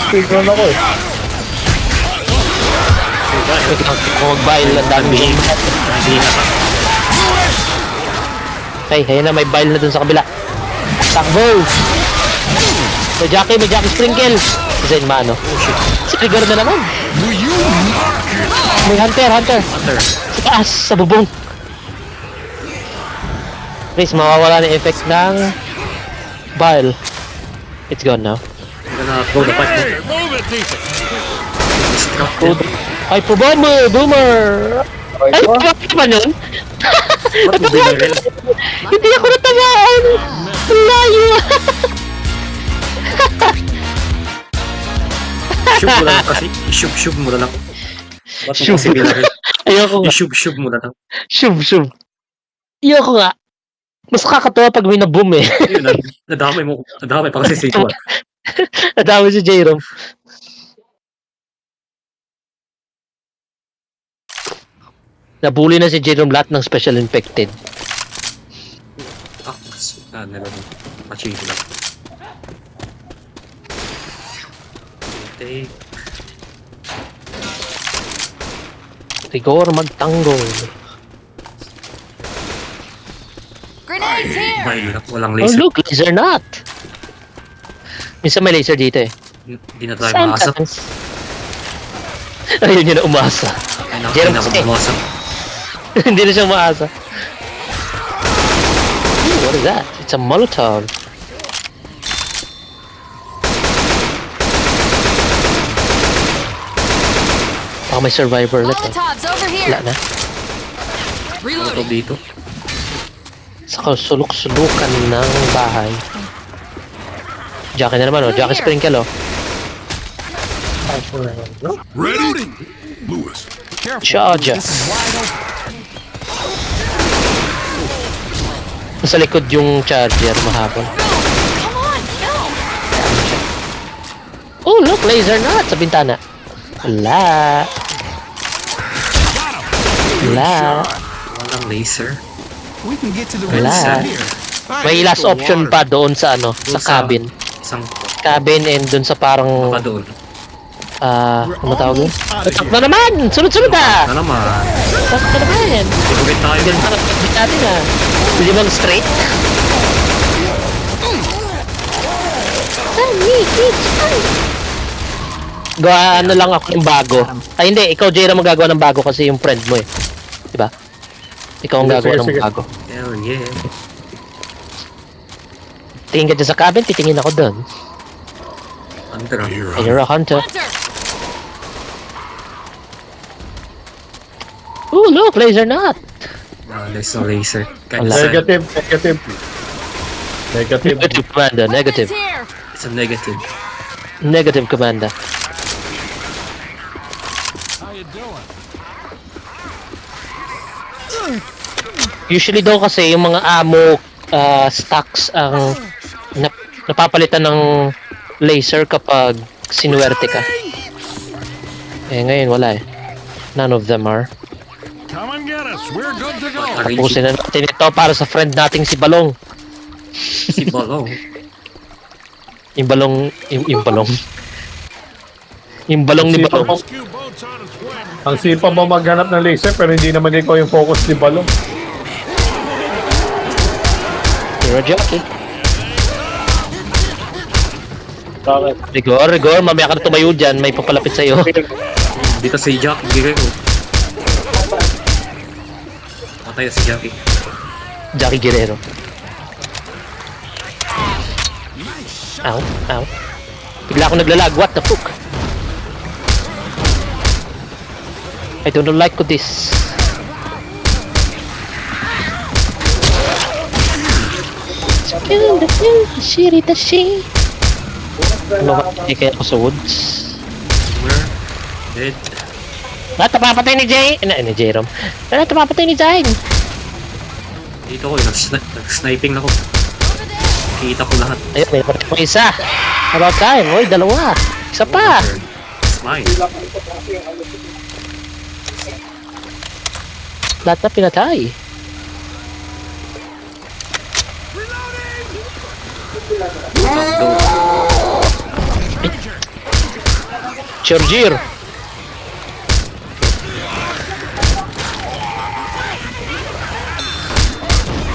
Speed run ako eh. Kung mag-bail lang dami. Hindi na ka. Hey, ayun na, may bail na dun sa kabila. Takbo! May Jackie Sprinkle. Zayn mano. Si Trigger na naman. May Hunter. Hunter. Sa taas, sa bubong. Please, mawawala na effect ng bile. It's gone now. I'm gonna throw the pipe. Hey, move it, decent. Distract them. Ay, po boomer! Ay, tawa ka ba nun? Ba't mo binaril? Hindi ako natawaan! Ang layo! Shoot mo na lang kasi. Shoot mo na lang. Ba't mo Shoot. kasi binaril? Ayoko nga. Shoot mo na lang. Shub. Ayoko nga. Mas kakatawa pag may na-boom eh. Yun, nadamay pa kasi si Juan. Nadami si Jerome. Nabuli na si Jerome lahat ng special infected. Meron. Machito lang. Okay. Rigor magtanggol. Grenades here! Walang Oh laser. look, laser not. Minsan may laser dito eh. Hindi na tayo maasa. Sometimes. Ayun yun na umasa. Ay, Jerome ako kasi. umasa. Hindi na siya umaasa. Ooh, what is that? It's a Molotov. Baka may survivor na to. Molotovs over Wala here! na. Ito Reloading! dito. Sa kasulok-sulukan ng bahay. Jackie na naman oh. Jackie Sprinkle oh. Reloading. Lewis. Careful. Charger. This is wide open. Nasa likod yung charger, mahapon. Come on, no. Oh, look, laser nut sa bintana. Wala. Wala. Walang laser. We can get to the Wala. ringside here. May last option pa doon sa ano, sa cabin. Isang Cabin and doon sa parang, pa doon. ano tawag doon? Tatak na naman! Sunod-sunod ah! Ano naman? Tatak na naman! Favorite tayo Yan din. pa natin natin ah. Pwede bang straight? Gawa ano lang ako ng bago. Ay hindi, ikaw Jera magagawa ng bago kasi yung friend mo eh. Diba? Ikaw ang Sige, gagawa sige, ng sige. bago. Hell yeah. Tingin ka dyan sa cabin, titingin ako doon. Under. Here. And you're a hunter. Hunter. Ooh, look, laser nut. There's no laser. Kind Wala. of sad. Negative, negative. Negative. Negative commander, negative. It's here. It's a negative. Negative commander. Usually daw kasi yung mga ammo stocks ang napapalitan ng laser kapag sinuwerte ka. Eh ngayon wala eh. None of them are. Come and get us. We're good to go. Tapusin na natin ito para sa friend nating si Balong. Si Balong. Yung balong, yung balong. Yung balong ni Balong. Rescue boat's on its way. Ang sipa mo maghanap ng laser pero hindi naman ikaw yung focus ni Balong. You're a jockey. Bakit? Rigor, mamaya ka na tumayo dyan, may papalapit sa'yo. Dito si Jackie Guerrero. Patay na si Jackie. Jackie Guerrero. Ow, ow. Bigla ako naglalag, what the fuck? I don't like this. Ano ba? Hindi kaya ako sa woods? Where? Dead. Ito papatay ni Jay! Ni Jerome. Ito papatay ni Zayn! Dito ko, nag-sniping ako. Kita ko lahat. Ayun, may napatay mo isa! About time! Uy, dalawa! Isa pa! Smile. Lahat na pinatay. Charger!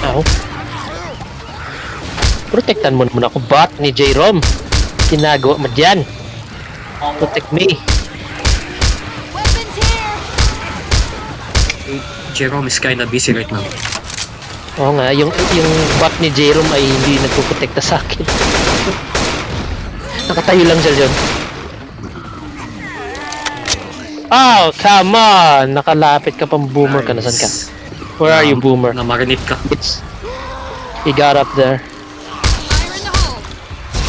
Ow. Protektan mo naman ako, bot ni J-Rom. Ginagawa mo dyan. Protect me. Weapons here. Jerome is kinda busy right now. Oo nga, yung bot ni J-Rom ay hindi nagpuprotekta sa akin. Nakatayo lang siya dyan. Oh, come on! Nakalapit ka pang boomer ka. Nasaan ka? Where are you, boomer? Namarinate ka. It's... He got up there. Fire in the hole.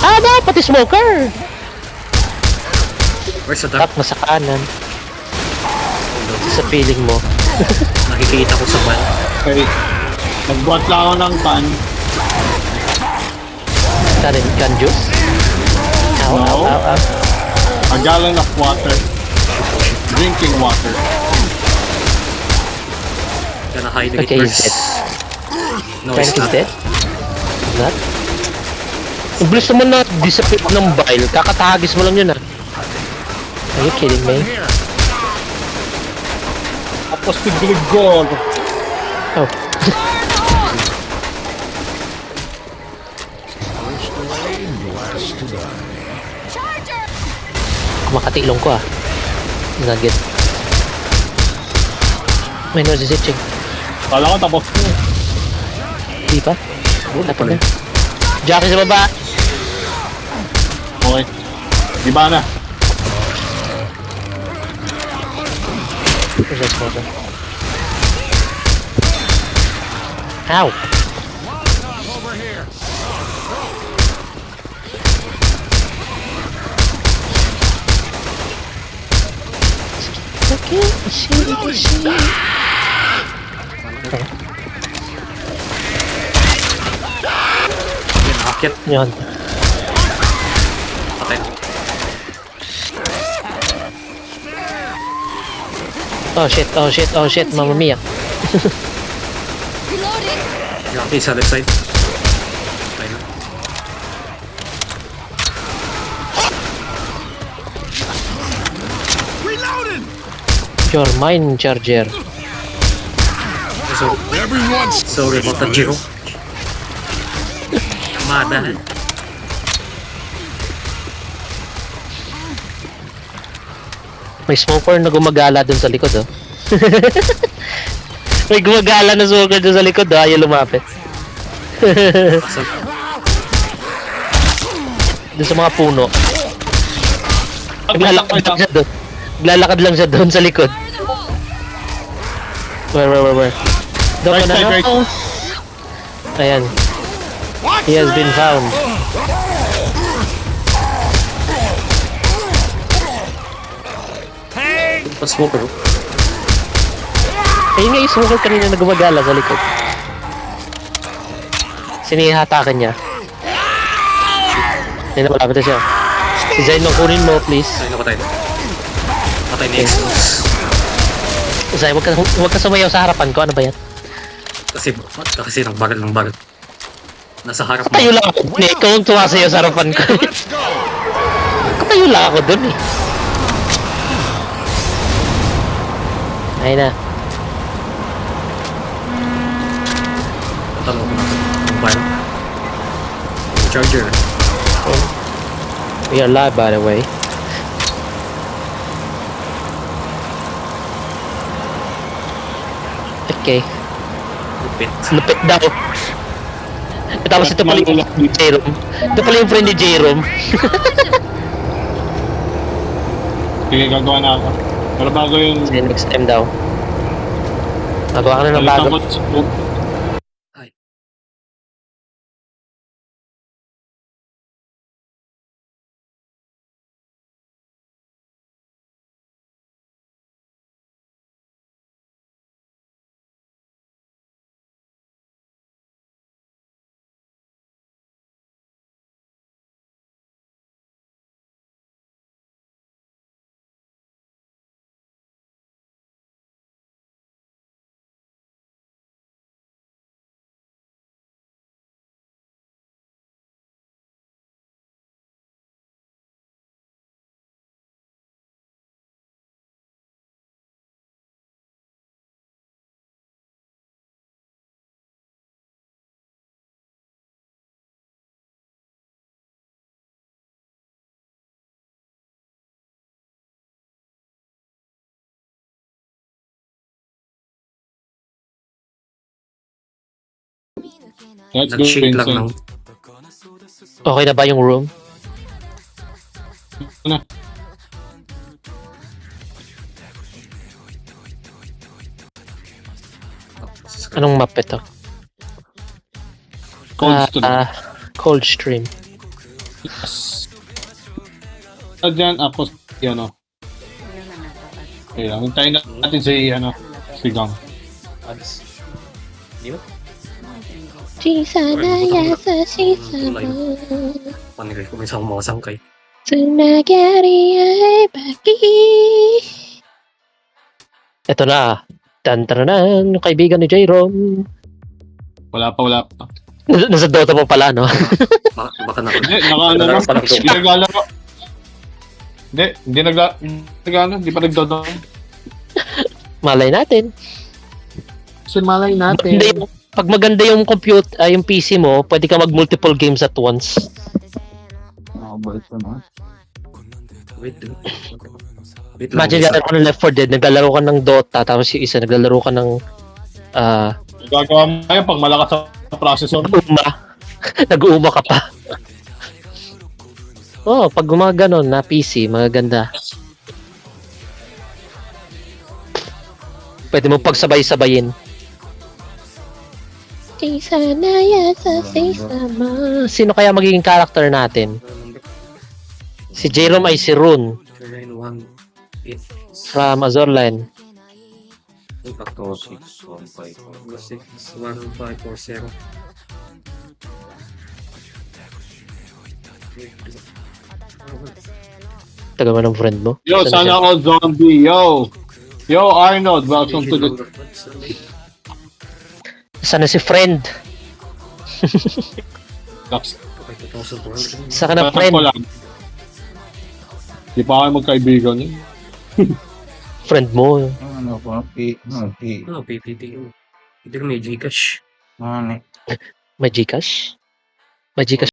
Ah, no! Pati smoker! Where's the Tap dark? na sa kanan. Sa feeling mo. Nakikita ko sa ban. Okay. Nagbuhat lang ako ng pan. Kanin, can juice? Ow, No. ow, ow, ow. A gallon of water. Drinking water. Gonna hide it Okay, he's first. dead. No, Frank it's is not. dead? Not? Ang bilis naman na disappear ng bile. Kakatagis mo lang yun ah. Are you kidding me? Tapos si Grigor. Oh. Charger. Kumakatilong ko ah. Nugget. May nose is itching. Kala ko tapos na. Di pa? Wala pa na. Jackie sa baba! Okay. Di ba na? Where's that smoker? Ow! Yan, akit. Yan. Patay. Oh shit, mamma mia. Reloading. Yaki sa left side. Patay na. Reloading! Your mine charger. So, Everyone's sorry about the Jiro. Mada. May smoker na gumagala dun sa likod, oh. May gumagala na smoker dun sa likod, oh. Ayaw lumapit. Pasok. Dun sa mga puno. Naglalakad lang siya dun. Naglalakad lang siya dun sa likod. Where? Doon ka na, Right. no? Ayan. He has been found. Smoker. Ayun nga yung smoker kanina na gumagala sa likod. Sinihatakan niya. Ayun na, malapit na siya. Design mo, kunin mo, please. Ay, napatay na. Patay ni Xbox. Zay, huwag ka sumayaw sa harapan ko. Ano ba yan? Kasi ng bagal. Nasa harap mo. Katayo lang ako dun eh. Ikaw ang tumasayaw sa harapan ko. let's go! Katayo lang ako dun eh. Ayun na. Tanong ko na. Mobile. Charger. We are live, by the way. Okay. Lupit. Lupit daw. Tapos ito pala yung Jerome. Ito pala yung friend ni Jerome. Sige, gagawa na ako. Pero bago yung... Sige, next time daw. Magawa ka na ng bago. Let's go, Nag-shake lang ng... Vincent. Okay na ba yung room? Ano? Anong map ito? Cold Stone. Cold Stream. Yes. Dyan ako si ano. Kaya hintayin natin si ano. Si Gang. Di ba? Chisana yasa shisama Panigay ko minsan akong mga sangkay. Sunagari ay baki. Ito na. Tan-tan-tan, kaibigan ni Jerome. Wala pa. Nasa Dota mo pala, no? Baka na. Hindi, naka-ano lang. Hindi naglalaro. Hindi pa nagdodong. Malay natin. Malay Maganda pag maganda yung compute, yung PC mo, pwede ka mag-multiple games at once. Wait lang. Imagine naglalaro ka ng Left 4 Dead, naglalaro ka ng Dota, tapos yung isa, naglalaro ka ng Gagawa mo ngayon pag malakas sa processor. nag-uuma ka pa. Pag gumaganon na PC, magaganda. Pwede mo pagsabay-sabayin. Sino kaya magiging character natin? Si Jerome ay si Rune. From Azorline. Impact to 1540. Taga mo ng friend mo. Yo, Saan na sana siya? all zombie. Yo, Arnold, welcome to the... Saan na si friend? Saan ka na friend? ko lang. Di pa kayo magkaibigan yun. Friend mo. Ano po? Ano, PPT. Hindi ko may Gcash. Ano? May Gcash? May Gcash.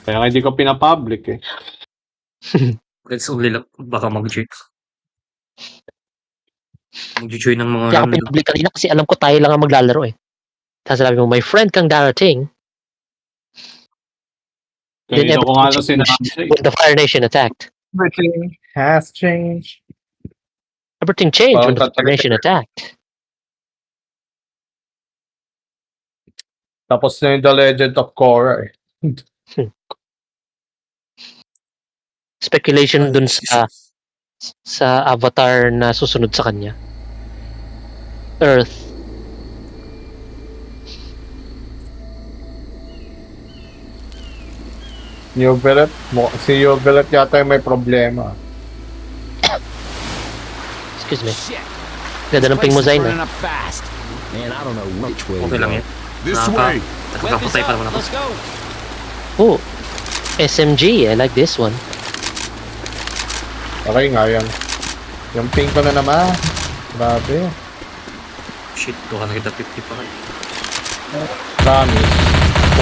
Kaya nga hindi ko pinapublic eh. Let's only lang. Baka mag-join. Mag-join ng mga Kaya ako random. pinablik kanina kasi alam ko tayo lang ang maglalaro eh. Tapos sabi mo, may friend kang darating. Then Kanina ko nga lang everything changed sinabi. when the Fire Nation attacked. Everything has changed. Everything changed when the Parang Fire Nation attacked. Tapos na yung The Legend of Korra eh. Speculation dun sa avatar na susunod sa kanya. Earth. Yubelet, si Yubelet yata yung may problema. Excuse me. Ganda ng ping mo, Zayn. Running up fast. Man, I don't know which way. Okay lang yan. This way. Nakakapatay pa naman ako. Let's go. Oh, SMG. I like this one. Okay nga yan. Yung ping ko na naman. Grabe. Shit, 250 pa kayo. Promise.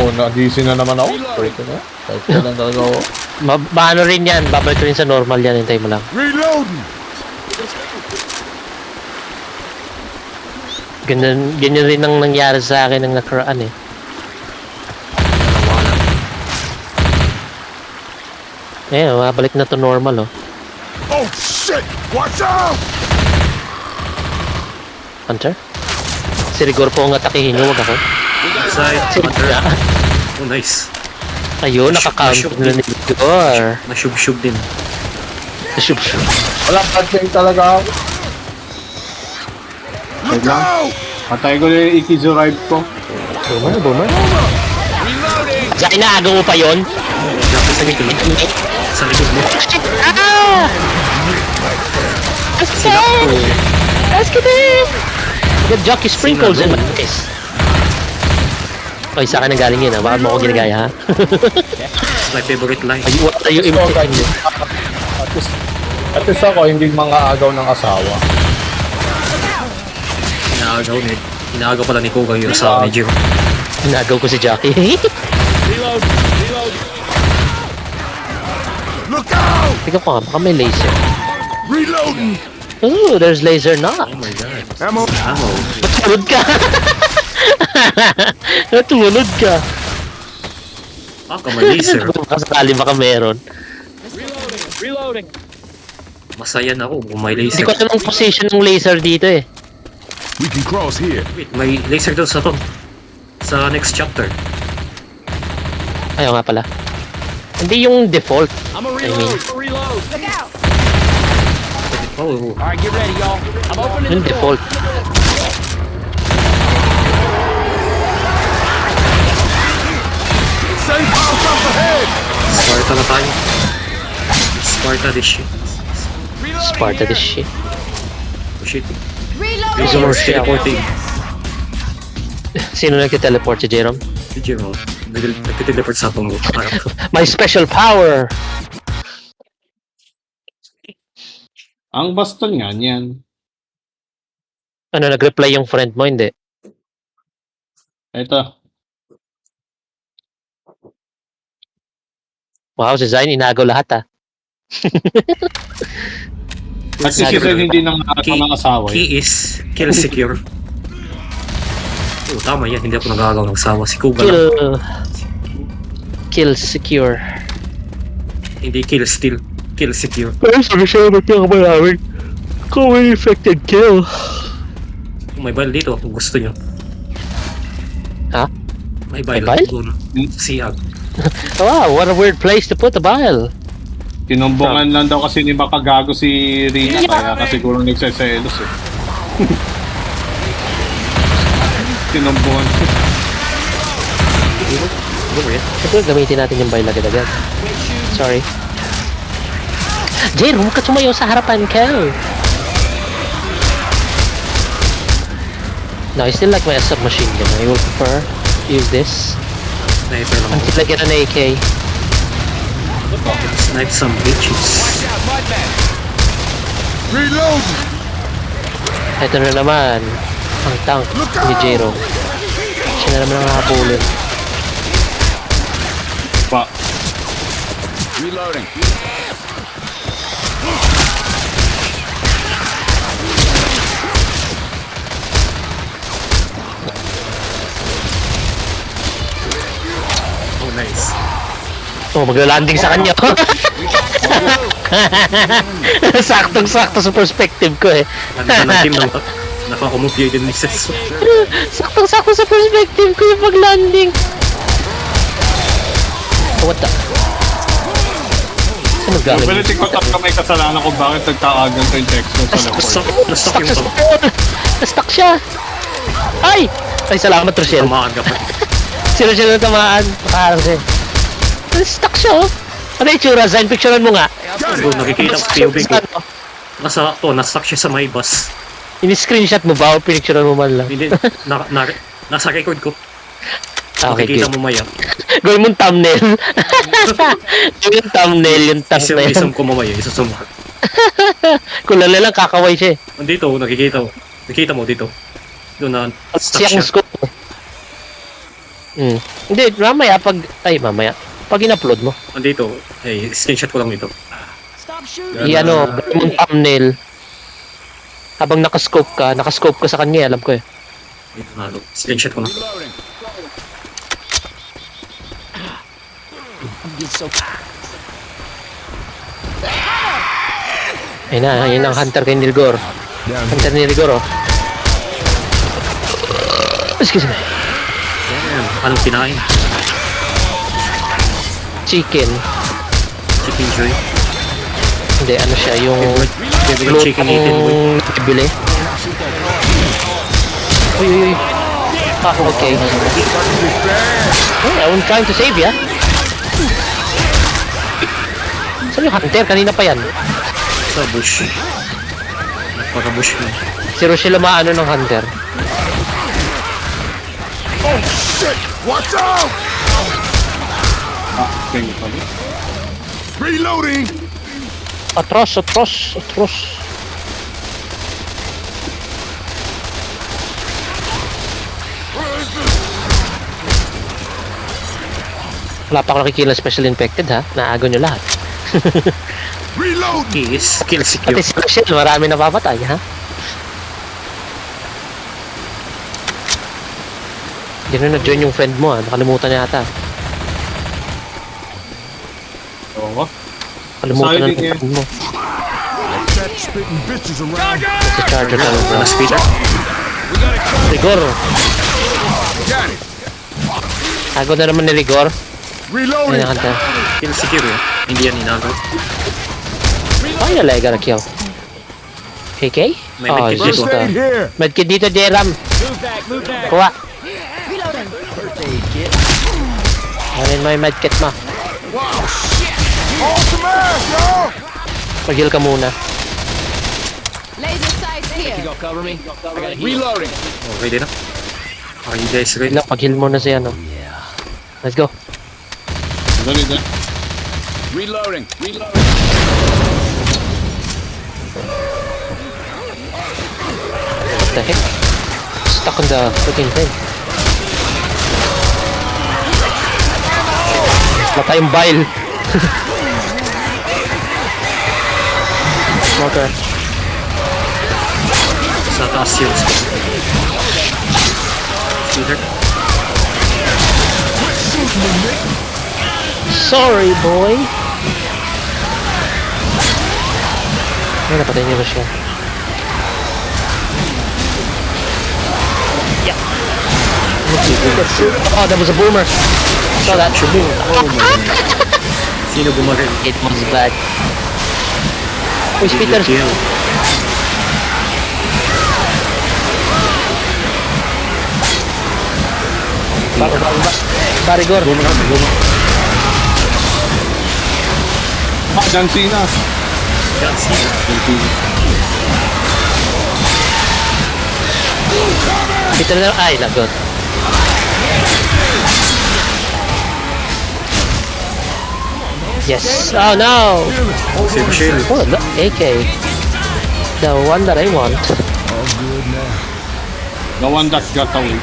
Oh, na-DC na naman ako. Pwede na. Kahit kailan talaga ako. Maano rin yan. Babalik rin sa normal yan. Hintay mo lang. Reloading. Ganyan rin ang nangyari sa akin ng nakaraan eh. Eh, mabalik na to normal oh. Oh shit! Watch out! Hunter? Si Rigor po ang atakihin nyo, wag ako. Side, Si Hunter. Rigor. Oh, nice. Ayun, nakaka-counter na ni Rigor. Nashub-shub din. Shub, shub. Walang punching talaga ako. Wait lang. Patay ko yung Ikizurive ko. Boomer. Zain, naaga mo pa yun? Sa likod mo. Sa likod mo. Ah! Askin! Get jockey sprinkles in my face. Oy, sa akin ang galing yun ha. Baka mo ako ginagaya ha. My favorite line. Ay, what are you imitating me? At least ako, hindi mga agaw ng asawa. Inaagaw pala ni Koga yung sa medyo. Nagaw ko si Jackie. Look out! Tingnan ko nga, baka may laser. Reloading! Ooh, there's laser not. Oh my god. Ammo! Ammo. Natulod ka! Natulod ka! Baka may laser. Kasakali baka meron. Masaya na ako kung may Hindi laser. ko alam ang position ng laser dito eh. We can cross here. Wait, may laser doon sa to. Sa next chapter. Ayaw nga pala. Hindi yung default. I mean, Oh, yung default. Safe house up ahead! Sparta na tayo. Sparta this shit. Sparta this shit. Oh shit. Reload! Gusto mo siya. Teleporting. Sino nagtiteleport si Jerome? Si Jiro. Nagtiteleport sa Tongo. My special power! Ang baston nga niyan. Ano, nag-reply yung friend mo? Hindi. Ito. Wow, si Zayn, inagaw lahat ah. Kasi si Zen hindi nang agaw ng asawa. Key is kill secure. Oh, tama yan. Hindi ako nagagaw ng asawa. Si Kuga lang. Kill secure. Hindi kill steal. Kill secure. Pero sabi ba't yung kamalawin? Kung may infected kill. May bile dito kung gusto nyo. Ha? May bile. May bile? Doon. Siyag. Wow, what a weird place to put a bile. Tinumbungan lang daw kasi ni Makagago si Rina kaya kasi siguro nagseselos eh. Tinumbungan siya. Ito, gamitin natin yung bile agad-agad. Sorry. Jane, huwag ka tumayo sa harapan, Kel. No, I still like my submachine gun. I will prefer use this Sniper lang ako. until I get an AK. Snipe some bitches. Reload! Ito na naman ang tank ni Jero. Siya na naman ang habulin. Pa. Reloading. Oh, nice. Oh, magla-landing sa kanya. Saktong-sakto sa perspective ko eh. Ano ng team ng naka-umupya din ni Seso. Saktong-sakto sa perspective ko yung pag-landing. Oh, what the? Saan galing? Pwede ko tapos may kasalanan kung bakit nagkaagan to yung text sa report. Nastock yung to. Na-stuck siya. Ay! Ay, salamat, Rochelle. Tamaan ka pa. Si Rochelle na tamaan. Nakaharang siya. Na-stuck siya, oh. Ano yung tsura? Zayn, picturean mo nga. Doon nakikita ko POV ko. Ano? Nastock siya sa my bus. Ini-screenshot mo ba o pinicturean mo man lang? Hindi, nasa record ko. Okay, Makikita good. mo maya. Gawin mong thumbnail. Yung thumbnail, yung tank na Isang yun. ko mamaya, isa summa. Kung lala lang, kakaway siya eh. Dito, nakikita mo. Nakikita mo dito. Doon na stuck Siya siya. kung scope. Hindi, mamaya pag... Ay, mamaya. Pag in-upload mo. Andito, eh, screenshot ko lang dito. I-ano, gawin mong thumbnail. Habang nakascope ka sa kanya, alam ko eh. Dito na, screenshot ko na. Ayun na, yun ang hunter kay Nilgor. Hunter ni Nilgor, oh. Excuse me. Damn, anong kinain? Chicken. Chicken joy. Hindi, ano siya, yung Favorite chicken eaten, boy. bibili. Uy, uy, uy. Ah, okay. Hey, I'm trying to save ya. Saan yung hunter? Kanina pa yan. Sa bush. Nagpaka-bush mo. Si Rochelle maano ng hunter. Oh shit! Watch out! Tingin pa rin. Reloading! Atros, atros, atros. Wala pa ako nakikita special infected ha. Naago nyo lahat. Reload! Kill secure. Pati si Rochelle, marami napapatay ha. Hindi na na-join yung friend mo ha. Nakalimutan niya ata. Oo. Kalimutan na Solid ng friend mo. That spitting bitches around. Si Charger ka lang. Wala speeder. Rigor. Got it! Ago na naman ni Rigor. Ay Reloading! nakanta. Kill secure eh. Hindi yan inagaw. Ay nalaga na kill. KK? May Oh, medkit just First aid here! medkit dito, Jeram. Kuha. Reloading. Anin mo yung medkit mo. Awesome ass, y'all! Pag-heal ka muna. Laser sights here. Reloading. Oh, ready na? Okay, you guys ready? Pag-heal muna siya, no? Let's go. Dali na. Reloading. Reloading. What the heck? Stuck on the freaking thing. Wala tayong bile. Smoker. Sa taas yun. Speeder. Sorry, boy. Ay, napatay niyo ba siya? Yeah. Oh, that was a boomer. Saw that. Sino bumaril? It was bad. Uy, Peter. Kill. Barigor. Ah, John Cena. John Cena. Peter na. Ay, lagot. Yes. Oh no. Si Michelle. Oh, the AK. The one that I want. The one that got away.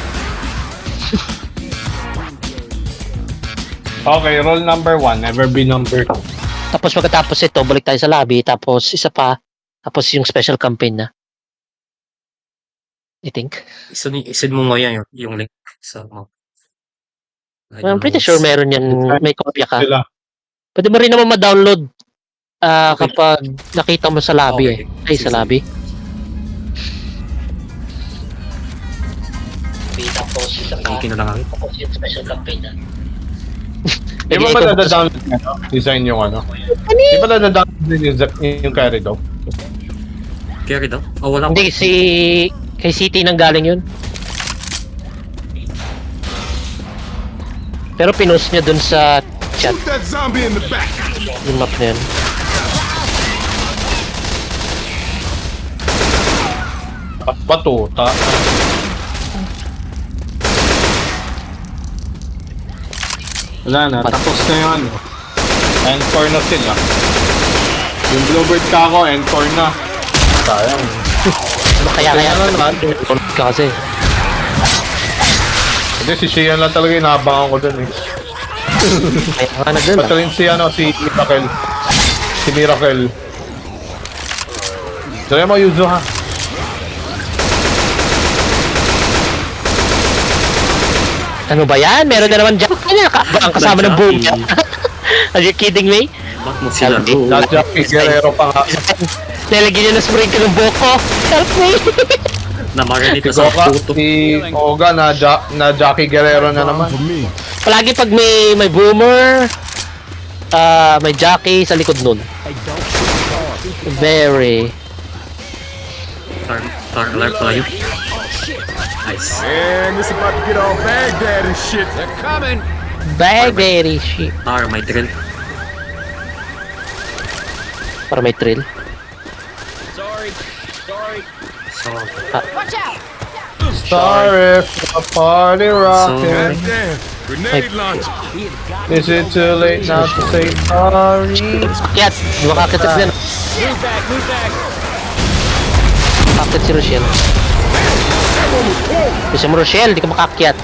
Okay, roll number 1. Never be number 2. Tapos pagkatapos ito, balik tayo sa lobby. Tapos isa pa. Tapos yung special campaign na. I think. Isin mo nga yan yung link sa mo. I'm pretty sure meron yan. May kopya ka. Sila. Pwede mo rin naman ma-download Okay. kapag nakita mo sa lobby Okay. eh. Ay, sa Sige. lobby. Tapos isa pa. Ikin na lang ako. Tapos yung special campaign na. Di ba madada-download nyo? Design yung ano? Di ba nadada-download din yung carry daw? Carry daw? Oh, wala ko. Hindi, kay City nang galing yun. Pero pinost niya dun sa chat, Shoot that zombie in the back! yung map na yun. Bato. Wala na, tapos na yun. Encore na sila. Yung Bluebird ka ako, encore na. Sayang. Kaya naman kasi. Hindi, si Shian lang talaga inaabangan ko dun eh. Kaya nga na dun. Pati rin si Miracle. Si Miracle. Dali mo, Yuzo ha. Ano ba yan? Meron na naman dyan. Ang kasama ng boom. Are you kidding me? Ba't mo sila Sabi. bro? Last Jackie Guerrero pa nga. Nalagyan niya na sprinkle ng buhok ko. Help me! Na marinate Si sa Goka, puto. si Oga na Jackie Guerrero na naman. For me. Palagi pag may boomer, may jockey sa likod nun. Very. Tar alert tayo. Nice. Man, this about to get all Baghdad and shit. They're coming. Very shit. Tar, may drill. Para may thrill. Sorry. So, Watch out. Sorry for the party rocking. Damn. Grenade launcher. Is it too late now to say sorry? Akyat! Di ba kakit yan? Move back. Kakit si Rochelle. Kasi mo Rochelle, di ka makakyat.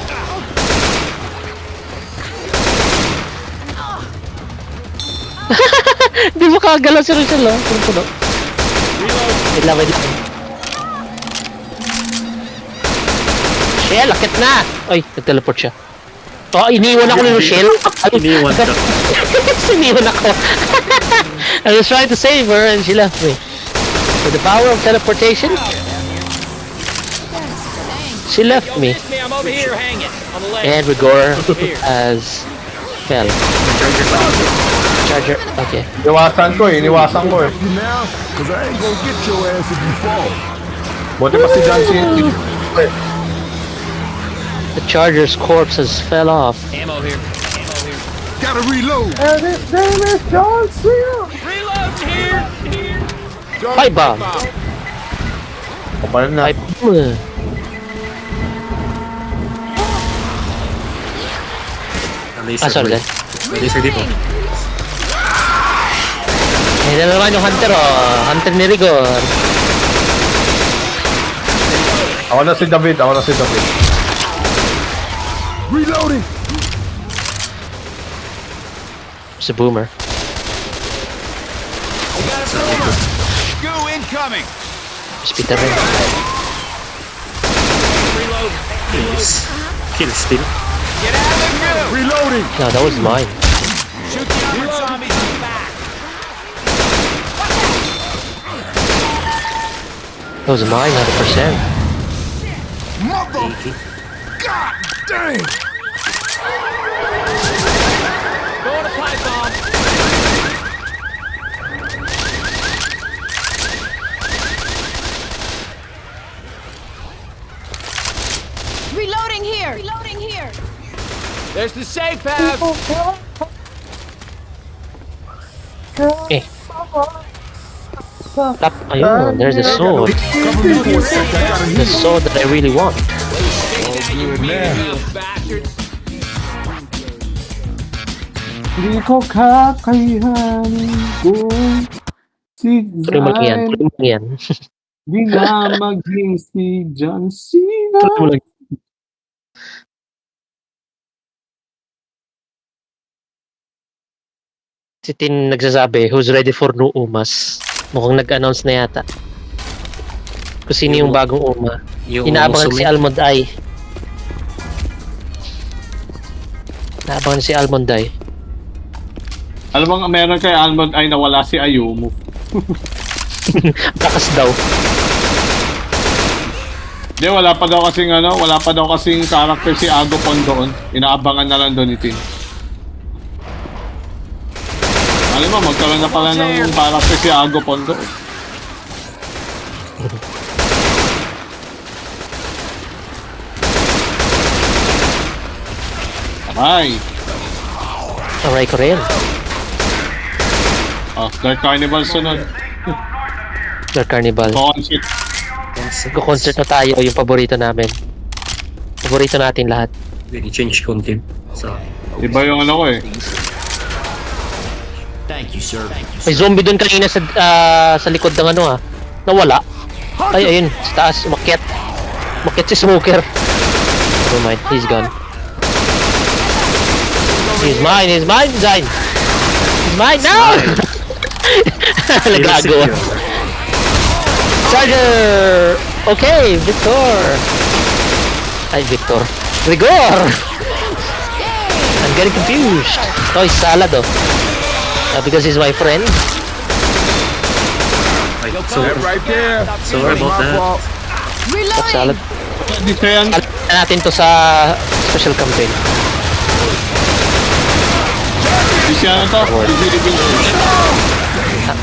Di mo kagalaw si Rochelle, oh. Puno-puno. Wait lang. Rochelle, akit na! Ay, nag-teleport siya. Oh, iniwan ako ni Rochelle. iniwan ka. Iniwan ako. I was trying to save her and she left me. With the power of teleportation, she left me. I'm over here hanging on the leg. And Rigor as fell. Charger. Okay. Iniwasan ko eh. You now? Cause I ain't gonna get your ass if you fall. Buti pa si John Cena. The Charger's corpse has fell off. Ammo here. Gotta reload. And his name is John Cena. Reload here. Pipe bomb. Kapal na. Pipe bomb. Laser Sorry. blade. May laser dito. Ayun na naman yung hunter, oh. Hunter ni Rigor. Ako na si David. Reloading. Si Boomer. Go incoming. Si Peter rin. Kill steal. Get out of the go. Reloading. No, that was mine. Shoot the armored zombies in the back. That was mine, 100%. Mother. God damn. Throwing a pipe bomb. Reloading here. There's the safe house. Eh. Tap. Ayun, there's the sword. Cover me for a sec. I gotta The heal. sword that I really want. Good now. You bastards. Hindi ko kakayanin kung si Tuloy mo lang yan. Tuloy mo lang yan. Di na maging si John Cena. Tuloy mo lang. Si Tin nagsasabi, who's ready for new Umas? Mukhang nag-announce na yata. Kung sino yung bagong Uma. Yung Inaabangan si Musume. Almond Eye. Inaabangan si Almond Eye. Alam mo nga meron kay Almond ay nawala si Ayumu. Bakas daw. Hindi, wala pa daw kasing character si Agopon doon. Inaabangan na lang doon ni Tin. Alam mo, magkaroon na pala ng character si Agopon doon. Aray! Aray ko rin. Dark Carnival sunod. Dark Carnival. Concert. Concert na tayo, yung paborito namin. Paborito natin lahat. I-change content. So, Iba yung ano ko eh. Thank you, sir. May zombie doon kanina sa likod ng ano ah. Nawala. Ay, ayun. Sa taas. Umakyat. Umakyat si Smoker. Never mind. He's gone. He's mine. He's mine, Zain. He's mine now! Nagagawa. Charger! Okay, Victor! Ay, Victor. Rigor! I'm getting confused. Oh, he's salad oh. Because he's my friend. so, That right there. sorry That's about my that. fault. Reloading. Salad. Hindi siya yan. Salad natin to sa special campaign. Hindi siya ano to.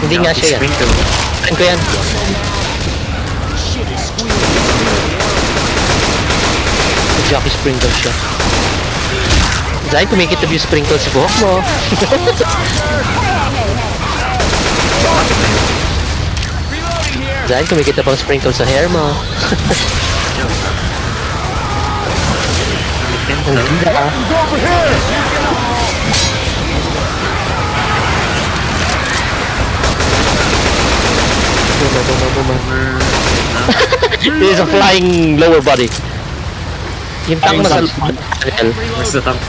Hindi nga siya yan. Sprinkle. Ano ko yan? Jockey sprinkle siya. Zayn, tumikit na yung sprinkle sa buhok mo. Zayn, tumikit na pang sprinkle sa hair mo. Ang ganda ah. Buma. This is a flying lower body. Yung tank na sa loob ng tunnel. Where's the tank?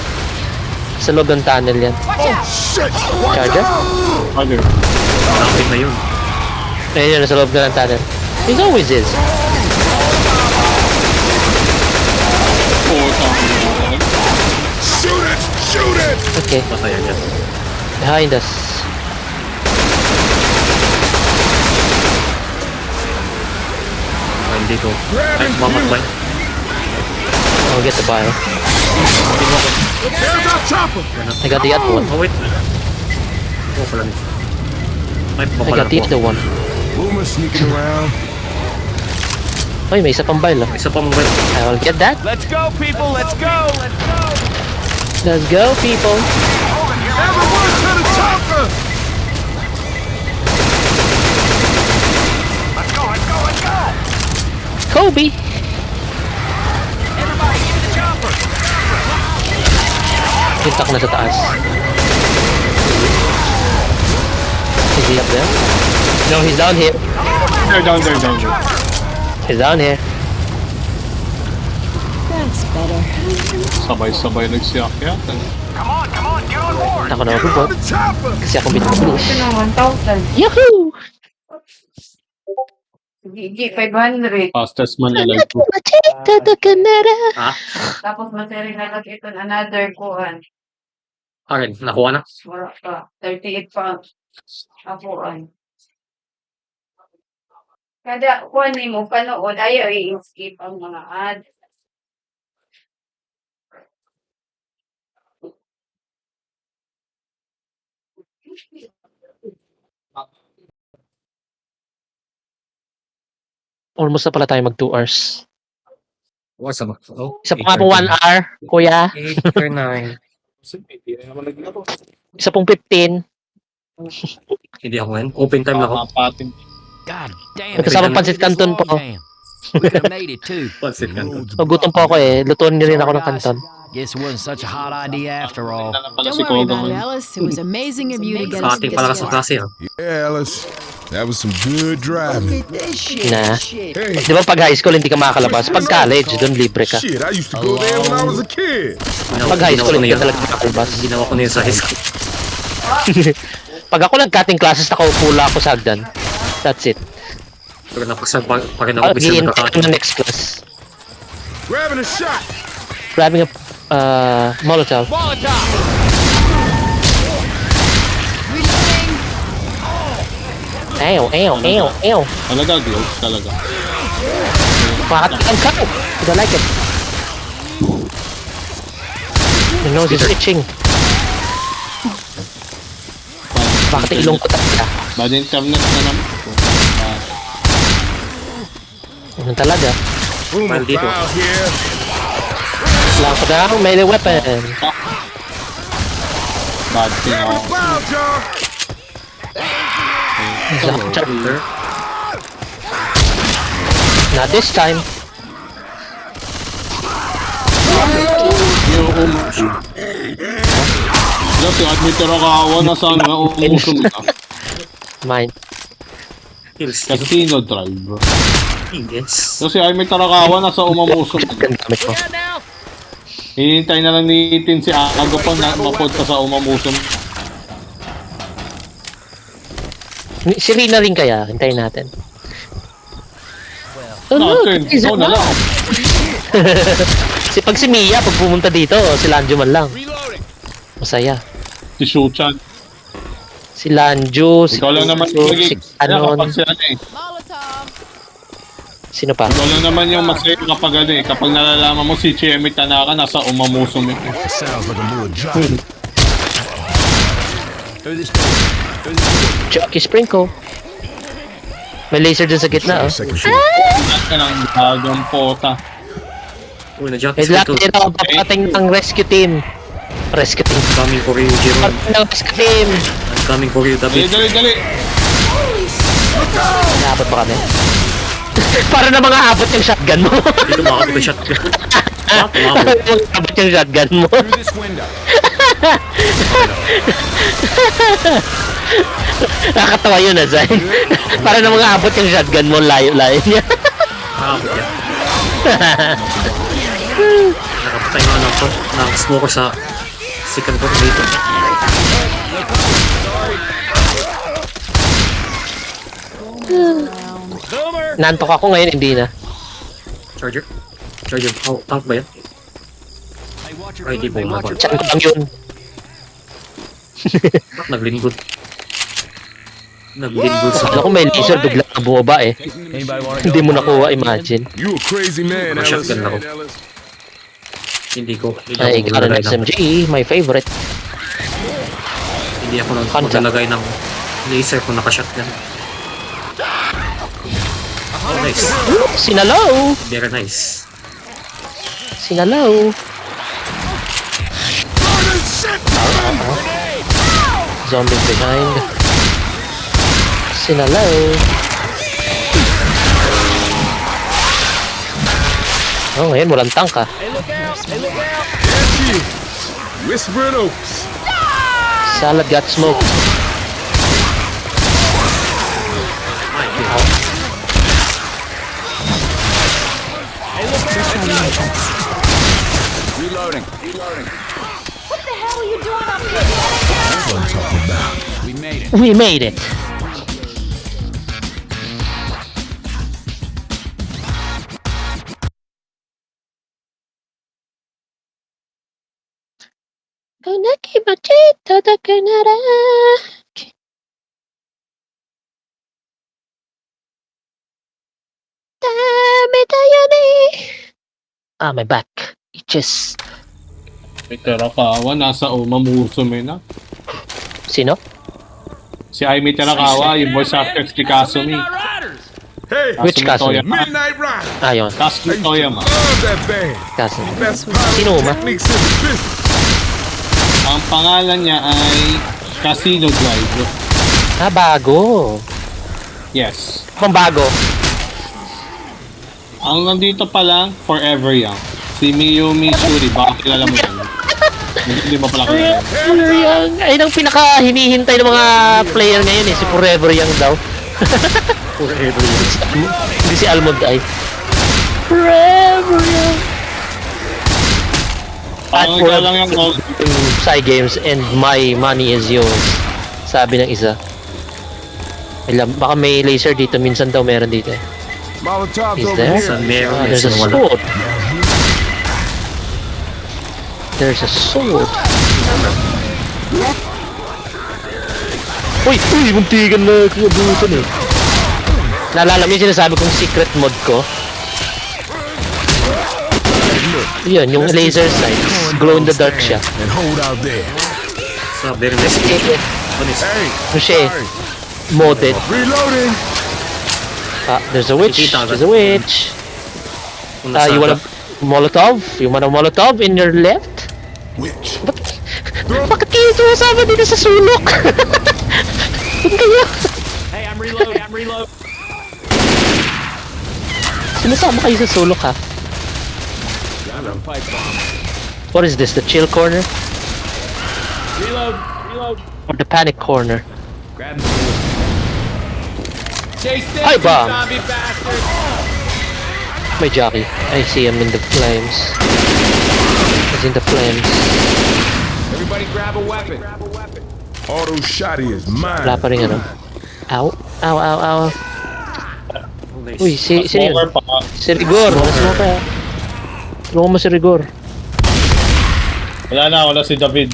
Sa loob ng tunnel yan. Charger? Other. Tanking na yun. Ayun yun, nasa loob na ng tunnel. It always is. Oo, tama. Shoot it! Shoot it! Okay, Patayan yan. behind us. Ay, dito. Ay, mamatay. I'll get the bio. There's our chopper! I got the other one. Oh, wait. Oh, pala nito. Ay, I papala got the other one. Boomer sneaking around. Ay, may isa pang bio. Isa pa mobile. I will get that. Let's go, people! Let's go! Let's go! Let's go, people. Everyone to the chopper! Kobe! Pintak na sa taas. Is he up there? No, he's down here. Down there. He's down here. That's better. Sabay-sabay nagsiyak yan. Ako na ako po. The chopper! Kasi ako pinakabilis. Ito na 1,000. Yahoo! GG 500. Fastest man alive ko. To the camera. Ha? Tapos materi na lang ito another kuhan. Akin, nakuha na. Wala pa. 38 pounds. Akuan. Kada kuhan ni mo panood, ayaw i-skip ang mga ad. Almost na pala tayo mag 2 hours. What's up? Oh, Isa pa nga po 1 hour, kuya. 8 or 9. Isa pong 15. Hindi ako ngayon. Open time na ako. Papatin. God damn it. Kasama pansit canton po. Damn. We could have made it too. Pansit canton. Magutom po ako eh. Lutuin niyo rin ako ng kanton. Guess it wasn't such a hot idea after all. Don't worry about it, Alice. It was amazing of you to get Sa us ating this pala sa far. klase ha. Yeah, Alice. That was some good driving. Na. Hey, Di ba pag high school hindi ka makakalabas? Pag college, doon libre ka. shit, I used to go there when I was a kid. Pag high school hindi ka talaga makakalabas. Ginawa ko na yun sa high school. Pag ako nag-cutting classes, nakaupo lang ako sa hagdan. That's it. Pero napagsan pa rin ako bisa Mag-i-in nagkakato. na next class. Grabbing a shot. Grabbing a Molotov. Ew. Talaga, gloves talaga. Makakatikan ka. I don't like it. My nose is itching. Bakit ilong ko talaga? Bad internet na naman. Ano talaga? Boomer Maldito. foul here. Lang ko down, may weapon. Bad thing ako. Foul, John. Filter. Not this time. Kasi admit na kawa na sa ano, umusong na. Mine. Kills. Casino drive. Yes. Kasi ay may tarakawa na sa umamusong. Ganda gamit ko. Hinihintay na lang ni Tin si Ago pa na mapunta sa umamusong. Si Rina rin kaya. Hintayin natin. Oh, No, look, turn. it's No na lang. Pag si Mia, pag pumunta dito, si Lanjo man lang. Masaya. Si Shuchan. Si Lanjo, si Ikaw lang naman Kuso, lagi. si Anon, Kapag si ano eh. Molotov. Sino pa? Ikaw lang naman yung masaya kapag ano eh. Kapag nalalaman mo si Chemi Tanaka nasa Umamusume. Sounds like a mood drop. Chucky Sprinkle. May laser dun sa gitna, oh. Second shoot. Lahat ka ng bagong pota. Uy, na-jack May is lahat ito. din ako papating ng rescue team. Rescue team. Coming for you, Jerome. Ng rescue team. I'm coming for you, Dali, David. dali, dali. Naabot pa kami. Para na mga abot yung shotgun mo. Dito makakapit yung shotgun. Abot yung shotgun mo. Through this window. Nakakatawa yun, Azay. Para na mga abot yung shotgun mo, layo-layo niya. Makakapit yan. Nakapatay nga ng smoker sa second floor dito. Nantok ako ngayon, hindi na. Charger? Charger, oh, tank ba yan? Ay, di po umabot. Chan ko lang yun. Naglingkod. Naglingkod sa Ako may laser, bigla na bumaba eh. Hindi mo nakuha, imagine. You a crazy man, Mga Ellis. shotgun ako. Hindi Ay, ako Karen maglalagay ng, SMG, my favorite. hindi ako Kanta. maglalagay ng laser kung naka-shotgun. Oh, nice. Sinalaw! Very nice. Sinalaw! Zombie behind. Sinalaw! Oh, ngayon walang tank ah. Whisper it Oaks. Salad got smoke. Reloading. What the hell are you doing up here? That's what I'm talking about. We made it. We made it! Ah, my back. Itches. May Terakawa, nasa Umamusume na. Sino? Si Aimee Terakawa, yung voice actor si Kasumi. Hey, Which Kasumi? Midnight Ride. Ah, yun. Kasumi Toyama. Love that band. Kasi. Best pilot Sino ma? techniques in the business. Ang pangalan niya ay Casino Drive. Ah, bago. Yes. Pang bago. Ang nandito pa lang, Forever Young. Si Miyumi Shuri, baka kilala mo yan. Hindi mo pala kilala. Forever Young. Ayun ang pinaka hinihintay ng mga player ngayon eh. Si Forever Young daw. Forever young. Hindi si Almond ay. Forever Young. At Ang ikaw lang yung gold. Psy Games and my money is yours. Sabi ng isa. Baka may laser dito. Minsan daw meron dito eh. Molotov Is over there? here. San meron, Ah, there's a minsan wala. sword. There's a sword. Uy! Uy! Muntikan na kumabutan eh. Naalala mo yung sinasabi kong secret mod ko? Yun, yung laser sights. Glow in the dark siya. And hold out there. Sa very nice. Honest. Hey, Ano siya eh? Modded. reloading. Ah, there's a witch. There's a witch. Kung Ah, nasa- you want a Molotov? You want a Molotov in your left? Which? Bakit kayo sumasama dito sa sulok? Saan kayo? Hey, I'm reloading. I'm reloading. Sinasama kayo sa sulok ha? Pipe bomb. What is this? The chill corner? Reload. Reload. Or the panic corner? Grab the Chase this, Pipe bomb! zombie bastard! May jockey. I see him in the flames. He's in the flames. Everybody grab a weapon. Auto shotty is mine. Wala pa rin ano. Ow. Ow, ow, ow. Nice. Uy, sino yun? Smoker pa. Si Rigor. Mas mo ka. Tulungan mo si Rigor. Wala na, wala si David.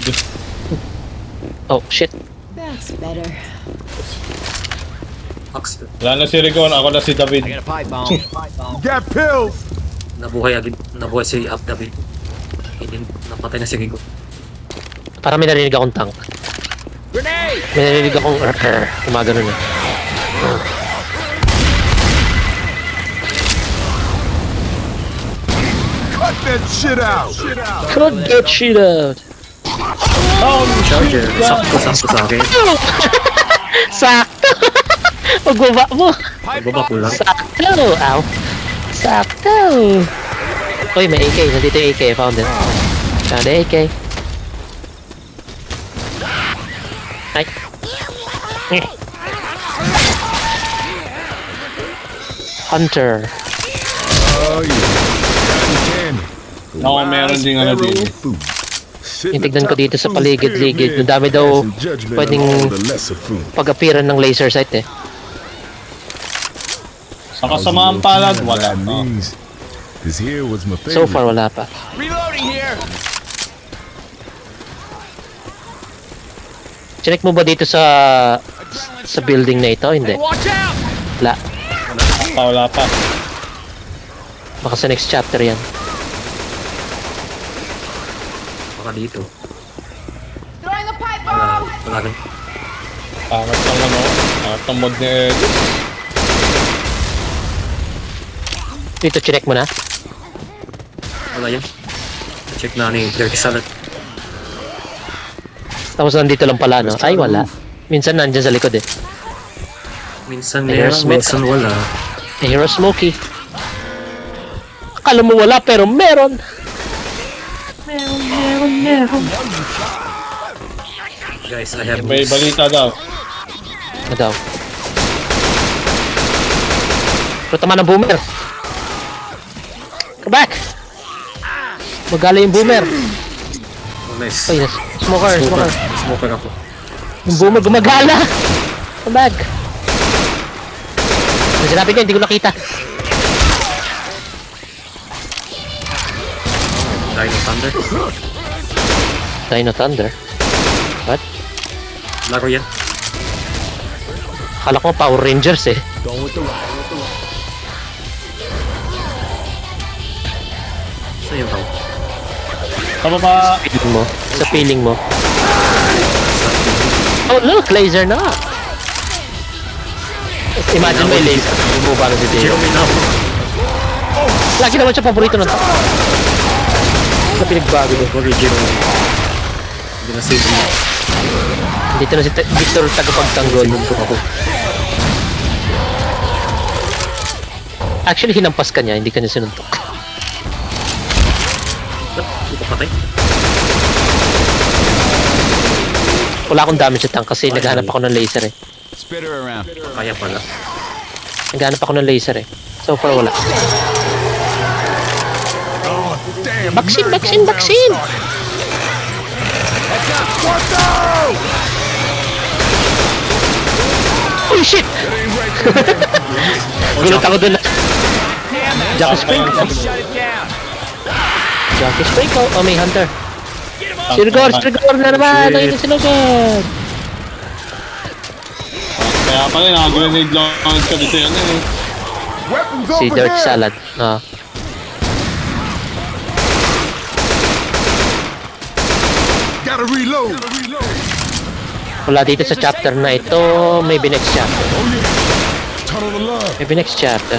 Oh, shit. That's better. Axe. Wala na si Rigon, ako na si David. I got a pipe bomb. Got pills. Nabuhay si David. Hindi, napatay na si Rigo. Parang may narinig akong tank. Grenade! May narinig akong gumagano na. Cut that shit out. Could get shit out. Charger. Sakto sa akin. Sakto! Pagbaba mo! Pipe Baba ko bomb! lang. Sakto! Ow! Sakto! Uy, may AK. Nandito yung AK. Found it. Found the AK. Ay. Hunter. Oh yeah. Cotton candy. Ako meron din ano din. Food. Yung tignan ko dito sa paligid-ligid. Ang dami daw pwedeng pag-appearan ng laser sight eh. Sa kasamaang palad, wala pa. This here was my So favorite. far, wala pa. Reloading here! Check mo ba dito sa building na ito? Hindi. Watch out! Wala. Wala pa. Baka sa next chapter yan. Baka dito. Throwing a pipe Wala, bomb! wala rin. Pangat ng ano, pangat ng mod ni Edis. Dito, check mo na. Wala yan. Check na ni Dirty Salad. Tapos nandito lang pala, no? Ay, wala. Minsan nandyan sa likod eh. Minsan There's meron, minsan wala. Hero Smokey. Akala mo wala, pero meron. Guys, I have May news. balita daw. Ano daw? Tama ng boomer. Come back! Magala yung boomer. Oh, nice. Ay, smoker. Smoker ako. Yung boomer gumagala. Come back. Ano sinabi niya? Hindi ko nakita. Dino Thunder. Dino Thunder. What? Laro yan. Akala ko Power Rangers eh. Saan yung tao? Tama ba? Feeling mo. Sa feeling mo. Oh look! Laser na! Imagine may laser. Bumuba na si Dino. Jeremy now. Lagi naman siya paborito ng tao. Sa pinagbago doon. Sorry, Jeremy. Hindi na save mo. Dito na si Victor tagapagtanggol. Sinuntok ako. Actually, hinampas ka niya. Hindi ka niya sinuntok. Ba't ito patay? Wala akong damage sa tank kasi naghahanap ako ng laser eh. Spit her around. Kaya pala. Naghahanap ako ng laser eh. So far, wala. Damn. Vaccine! merry Vaccine! go-round Vaccine! started. What the? Holy shit! Gulat ako dun. Jackie Spray. Shut it down! Jackie Spray ko. Oh, may hunter. Sinugor na naman! Ang ito sinugor! Kaya pala, naka-grenade launcher dito yan eh. Weapons Si over Dirt here. Salad. Ah. Gotta reload. Wala dito sa chapter na ito. Maybe next chapter. Tunnel of love. Maybe next chapter.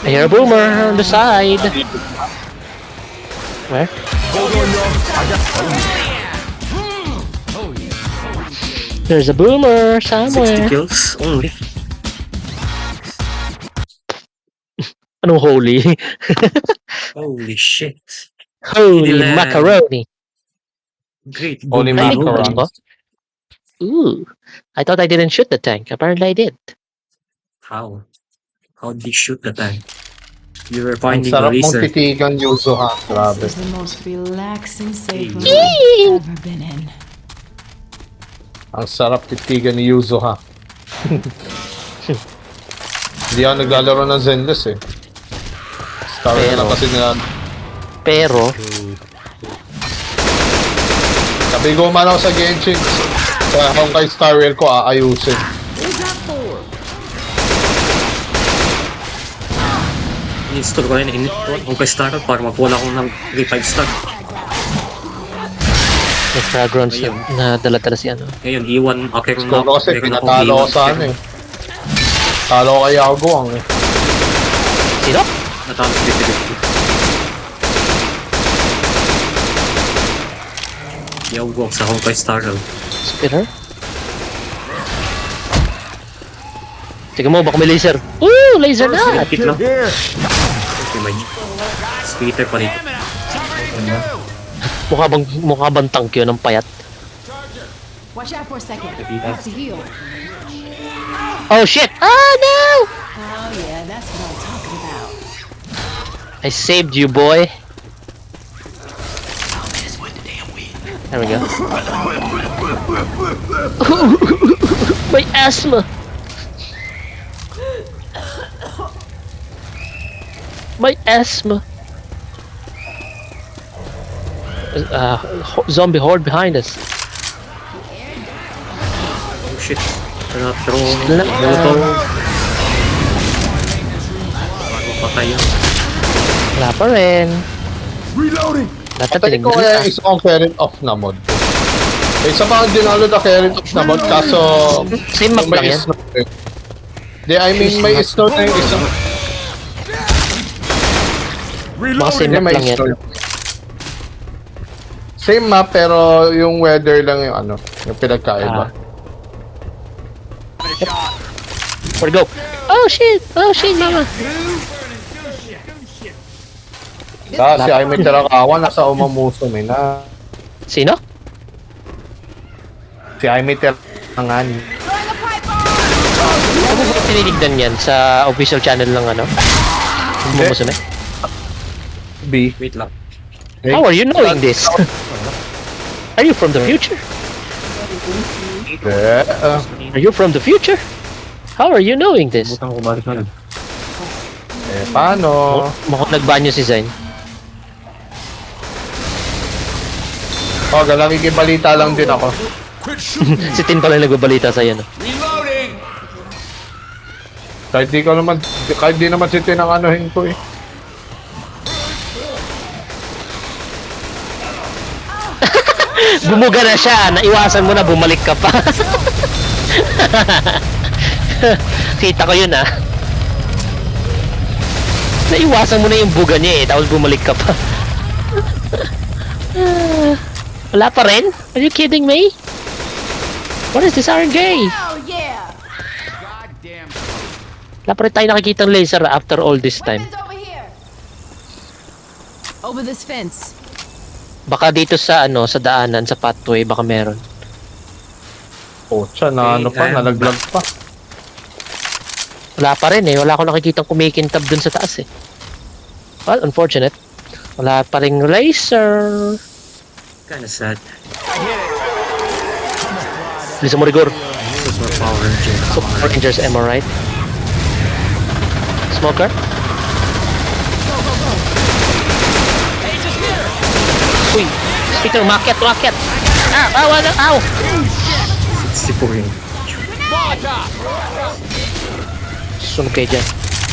I hear a boomer on the side. Where? Hold on, y'all. I got. There's a boomer 60 somewhere. kills only. Anong holy? Holy shit. Holy Nila- macaroni. Great. Holy Good Ay, reload. macaroni. ko. Ooh. I thought I didn't shoot the tank. Apparently I did. How? How did you shoot the tank? You were Ang finding the sarap mong laser. titigan, Yuzo ha. Grabe. This is the most relaxing safe room Yee! I've ever been in. Ang sarap titigan ni Yuzo ha. Hindi ako naglalaro ng Zenless eh. Star na lang Pero- kasi nila. Pero, Sabi ko man ako sa Genshin. Kaya kung kay Starwell ko aayusin. I-install ko rin kung kay Star para magwala akong ng 3-5 star. May fragrance na dala-dala si ano. Ngayon, iwan aker na Siguro kasi pinatalo ko sa ano eh. Talo ko kay Yaguang eh. Sino? Natalo ko 50-50. Yaguang sa Honkai Star Rail. Spinner? Tingnan mo, baka may laser. Ooh, laser na! Hit lang. Okay, may speeder pa dito. Mukha bang tank yun ng payat? Watch out for a second. Have to heal. Oh shit! Oh no! Oh yeah, that's what I'm talking about. I saved you, boy. There we go. My asthma. My asthma. Zombie horde behind us. Oh shit. Molotov. Bago patay yun. Wala pa rin. Reloading. Patay ko kaya isa kong carrot off na mod. Isa pa ang dinalo na carrot off na mod kaso... Same map lang yan. I mean may snow na yung isang... Baka same map lang yan. Same map pero yung weather lang yung ano, yung pinagkaiba. Where'd go? Oh shit! Oh shit, mama! Si Aimee Terakawa nasa Umamuso may na. Sino? Si Aimee Terakangan. Ako ba tinitignan yan sa official channel ng ano? Umumusome? B. Wait lang. How are you knowing this? Are you from the future? Are you from the future? How are you knowing this? Butang ko balik na. Paano? Mukhang nagbanyo si Zain. Nakikibalita lang din ako. Si Tin pala nagbabalita sa'yo, no? Reloading. Kahit di naman si tinanganuhin ko eh. Bumuga na siya, naiwasan mo na, bumalik ka pa. Kita ko yun, ah. Naiwasan mo na yung buga niya eh, tapos bumalik ka pa. Wala pa rin? Are you kidding me? What is this RNG? Oh yeah. Goddamn. Wala pa rin tayo nakikitang laser after all this time. Weapons over here. Over this fence. Baka dito sa ano, sa daanan, sa pathway, baka meron. Siya na ano pa, nalaglag pa. Wala pa rin eh, wala akong nakikitang kumikintab dun sa taas eh. Well, unfortunate. Wala pa ring laser. Kinda sad. Lisa mo rigor. This was Power Ranger. So, Power Rangers, am I right? Smoker? Uy! Speaker, umakyat! Ow! Ow! 64 yun. Sunog kayo dyan.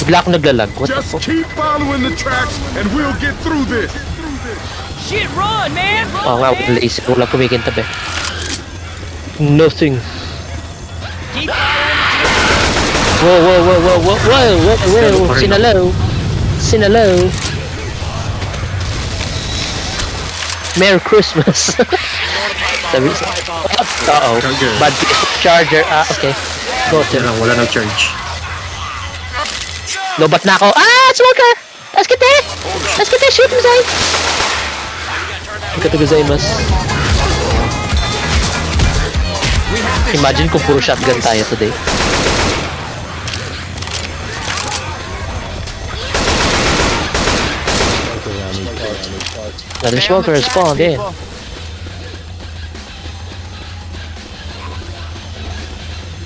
Bigla akong naglalag. What the Just fuck? keep following the tracks and we'll get through this. Shit, run, man. Oo nga, wala laser. Wala kumikintab eh. Nothing. Whoa. Sinalaw. Merry Christmas. Sabi sa... Uh-oh. Bad charger. Okay. Go to. Wala nang charge. Lobat na ako. Smoker! Let's get there! Shoot mo, Zay! Arigatou gozaimasu. Imagine kung puro shotgun tayo today. Another smoker spawned in.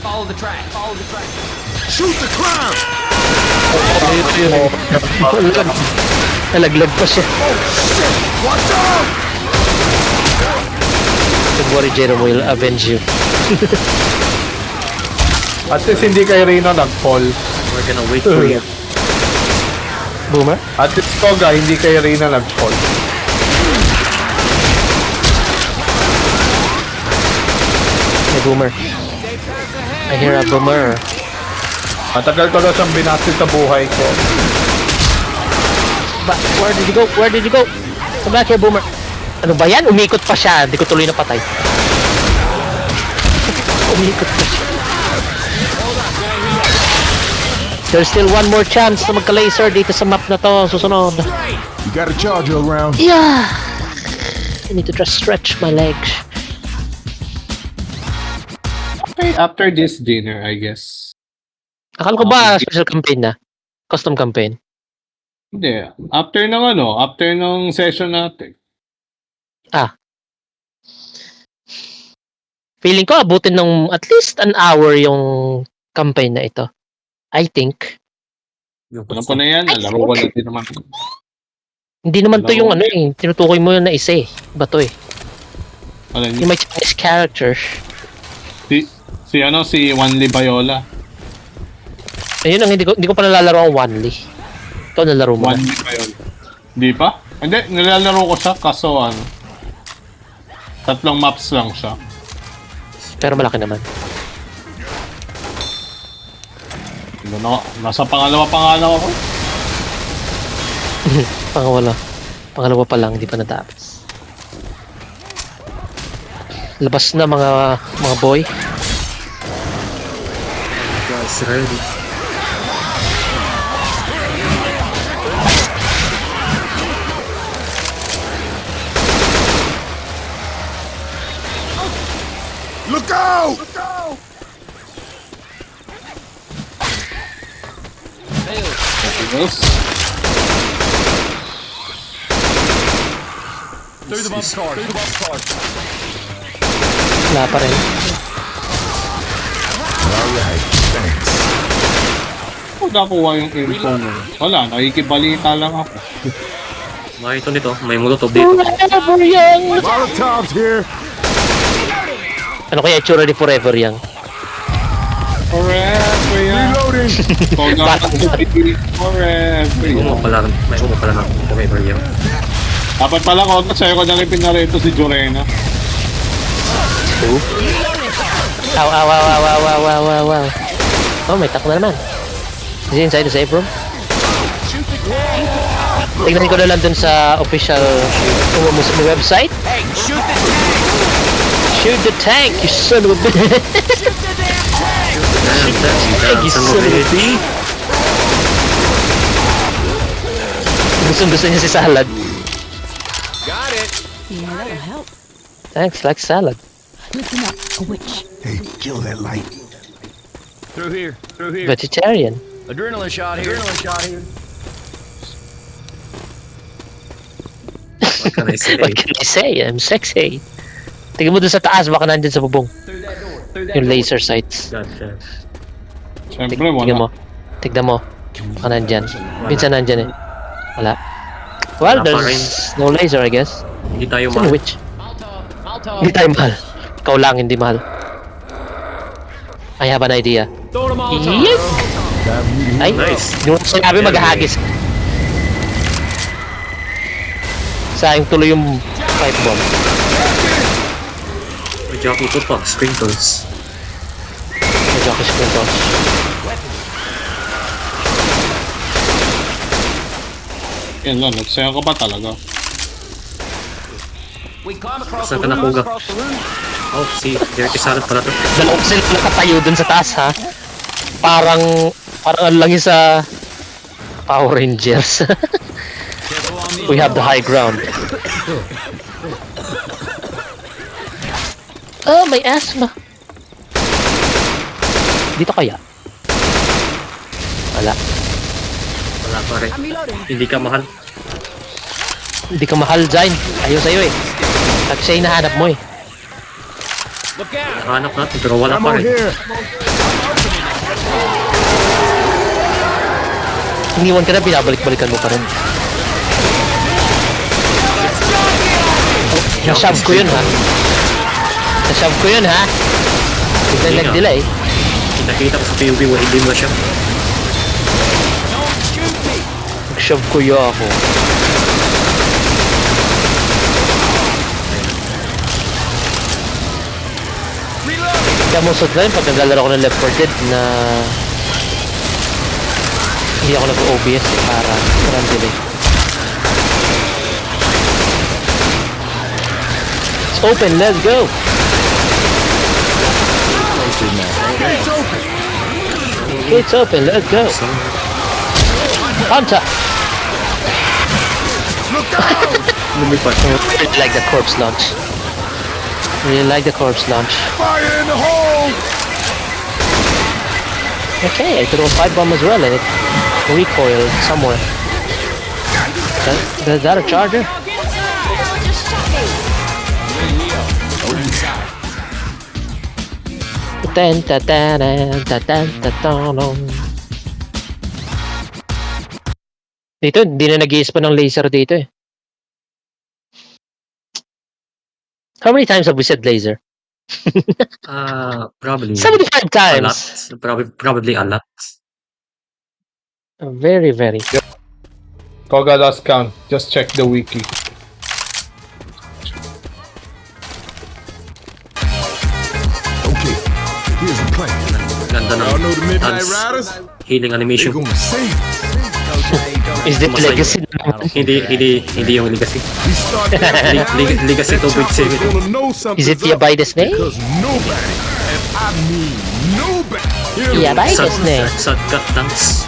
Follow the track. Shoot the clown. Nalaglag pa siya. Watch out. Don't worry, Jerome will avenge you. At least hindi kay Rino nag-fall. We're gonna wait for you. Boomer? At least Koga, hindi kay Rino nag-fall. Hey, Boomer. I hear a Boomer. Matagal ko daw siyang binati sa buhay ko. Where did you go? Where did you go? Come back here, Boomer. Ano ba yan? Umikot pa siya. Hindi ko tuloy napatay. Umikot pa siya. There's still one more chance na magka-laser dito sa map na to. Susunod. You got a charger around? Yeah. I need to just stretch my legs. Okay, after this dinner, I guess. Akala ko ba special campaign na? Custom campaign? Hindi. After ng session natin. Feeling ko abutin ng at least an hour yung campaign na ito. I think. Alam ko na yan, laro ko na din naman. Hindi naman to yung ano eh. Tinutukoy mo yun na isa eh. Ba to eh. Alam Yung niyo, may Chinese characters. si Wanli Bayola. Ayun ang hindi ko pa nalalaro ang Wanli. Ikaw nalaro mo na. Wanli Bayola. Di pa? Hindi, nilalaro ko siya kaso 3 maps lang siya. Pero malaki naman. Nasa pangalawa ako. Pangalawa pa lang, hindi pa natapos. Labas na mga boy. Guys, ready. Look out! Yes. Through the bump card. Wala pa rin. Alright, thanks. Kung nakuha yung info mo. Wala, nakikibalita lang ako. Ito nito, may molotov dito. Forever young! Molotov's here. Ano kaya itsura ni Forever Young? Forever yan. Reloading. Forever May yan. may umo pala ng forever yun. Dapat pala ko, sa'yo ko nang ipinarito si Jorena. Wow. Oh, may tak na naman. Is he inside the safe room? Tignan ko na lang dun sa official website. Hey, shoot the tank! Shoot the tank, you son of a bitch! You son of a bitch! Gusto niya si salad. Got it! Yeah, that'll help. Thanks, like salad. Listen up, a witch. Hey, kill that light. Through here. Vegetarian. Adrenaline shot here. What can I say? What can I say? I'm sexy. Tingnan mo dun sa taas, baka nandun sa bubong. Through that door. Yung laser sights. Gotcha. Siyempre, Tignan mo. wala. Tignan mo. Baka nandyan. Minsan nandyan eh. Wala. Well, Wala pa there's no laser, I guess. Hindi tayo Sino witch? Molotov. Hindi tayo mahal. Ikaw lang, hindi mahal. I have an idea. Throw the Molotov. Yeek! Ay, Nice. yung sinabi maghahagis. Sayang tuloy yung pipe bomb. May jockey ko pa, sprinkles. Medyo ako sprinkles. Yan lang, nagsaya ka ba talaga? We climb across Saan the ka room. nakuga? Oh, si Dirty Salad pala to. Dalawang sila nakatayo dun sa taas ha. Parang ano lang yun sa Power Rangers. We have the high ground. Oh, may asthma. Dito kaya? Wala. Wala pa rin. Hindi ka mahal. Hindi ka mahal, Zain. Ayaw sa'yo eh. At siya yung nahanap mo eh. Look out! Hanap natin pero wala pa Ammo rin. here. Iniwan ka na, binabalik-balikan mo pa rin. Oh, nasab ko yun ha. Shove ko yun, ha? Biglang Hindi nga. nag-delay. Nakita ko sa PUB, hindi mo siya. Nag-shove ko yun ako. Kaya most of the time, pag naglalaro ko ng Left 4 Dead na hindi ako nag-OBS eh, para walang delay. It's open, let's go! It's open, let's go! So, Hunter! lumipad. Really like the corpse launch. Really like the corpse launch. Fire in the hole! Okay, I threw a pipe bomb as well and it recoiled somewhere. Is that a charger? Tan ta ta ta ta ta ta Dito, hindi na nag-i-spawn ng laser dito eh. How many times have we said laser? Probably 75 a lot. times! Probably a lot. Very, very. Koga lost count. Just check the wiki. Okay, here's the plan. Ganda Y'all know the ng Midnight dance, Riders? healing They animation. gonna save us. Is it Masaya. legacy? Hindi yung legacy. We start that Legacy to Big Seven. gonna know something's Is it the up, by the snake? because nobody, and I mean nobody, Yeah, by the Sad, snake. sad cut dance.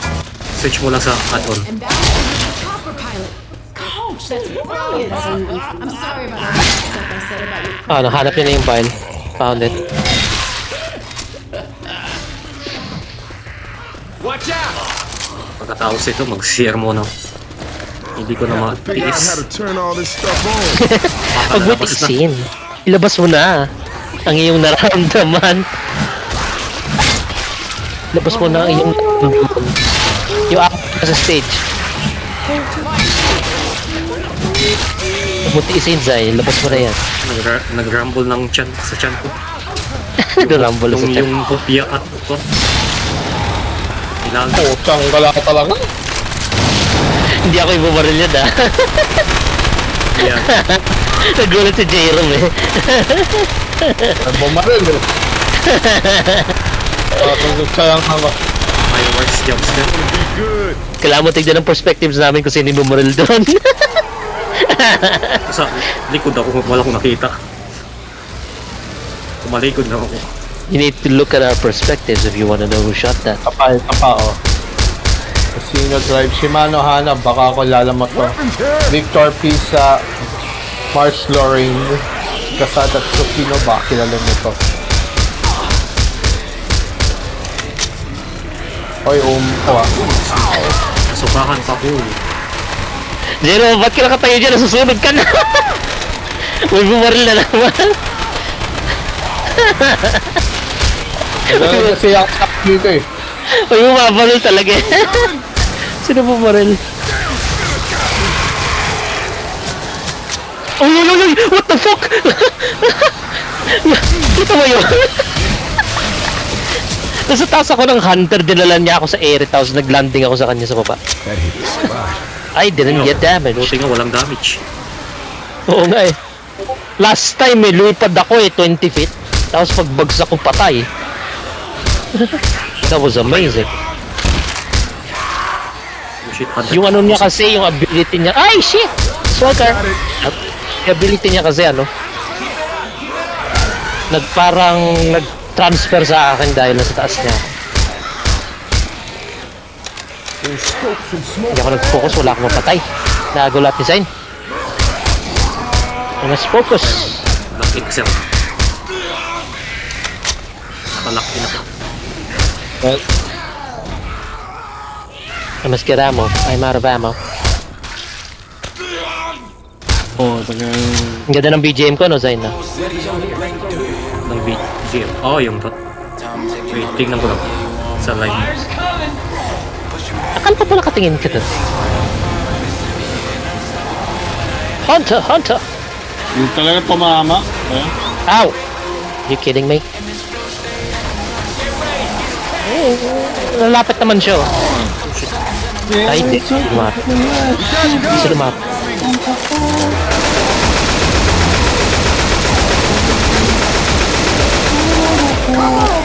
Switch mo lang sa add-on. And back to the copper pilot. Coach, that's brilliant. I'm sorry about all the stuff I said about your Ah, nahanap niya na yung file. Found it. Watch out! Pagkatapos ito, mag-share mo na. Hindi ko na figure out how matiis. to turn all this stuff on. Huwag mo tiisin. Ilabas mo na ang iyong nararamdaman. Ilabas mo na ang iyong nararamdaman. Yung ako sa stage. Huwag mo tiisin, Zay. Ilabas mo na yan. Nag-rumble ng chan sa chan ko. Rumble sa chat. Yung kopya at ko. Ilang Puchang gala ka talaga. Hindi ako ibumaril yan, ha? yan. Nagulat si Jerome, eh. Bumaril eh. Sayang ako. Fireworks jumps din. Good. Kailangan mo tignan ang perspectives namin kung sino yung bumaril doon. Sa likod ako, wala akong nakita. Tumalikod na ako. You need to look at our perspectives if you wanna know who shot that. Kapal ka pa oh. Casino Drive. Shimano Hana. Baka ako lalamot to. Victor Pisa. Mars Lorraine. Kasada Tsukino. Baka kilala mo to. Oy, Nasukahan pa ko. Jerome, ba't ka nakatayo dyan? Nasusunod ka na! May bumaril na naman. Kailangan kasi yung top dito eh. May bumabaril talaga eh. Sino bumaril? Uy, uy, uy, uy! What the fuck? Kita mo yun? Nasa taas ako ng hunter, dinala niya ako sa area, tapos naglanding ako sa kanya sa baba. That hit the spot. I didn't get damage. Buti nga walang damage. Oo nga eh. Last time eh, lumipad ako eh, 20 feet. Tapos pagbagsak ko patay. That was amazing. Oh shit, Yung ano niya kasi, yung ability niya. Ay, shit! Swalker! Yung ability niya kasi ano, nag-transfer sa akin dahil nasa taas niya. There's scopes and smoke. Hindi ako nag-focus, wala akong mapatay. Nagulat design. Mas focus. Nakit kasi ako. Nakalaki na ako. Well, I must get ammo. I'm out of ammo. Oh, tagal. Ang ganda ng BGM ko, no, Zayn? No? Ng BGM. Oh, yung to. Wait, tingnan ko lang. Sa live. Akala pa pala katingin ka doon. Hunter! Hunter! Yung talaga tumama. Eh? Ow! You kidding me? Lalapit naman siya. Ay, hindi. Lumapit. Hindi siya lumapit.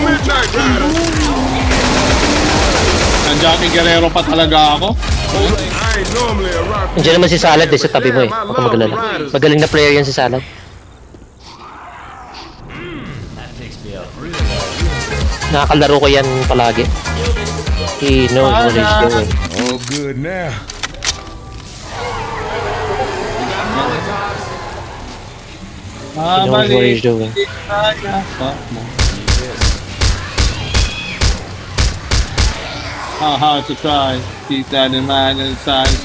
Midnight Rider. Nandiyan aking Guerrero pa talaga ako. I ain't normally a rock. Nandiyan naman si Salad sa tabi mo eh. Huwag ka magalala. Magaling na player yan si Salad. Nakakalaro ko yan palagi. He knows what he's doing. All good now. He knows what he's doing. How to try. Keep that in mind and size.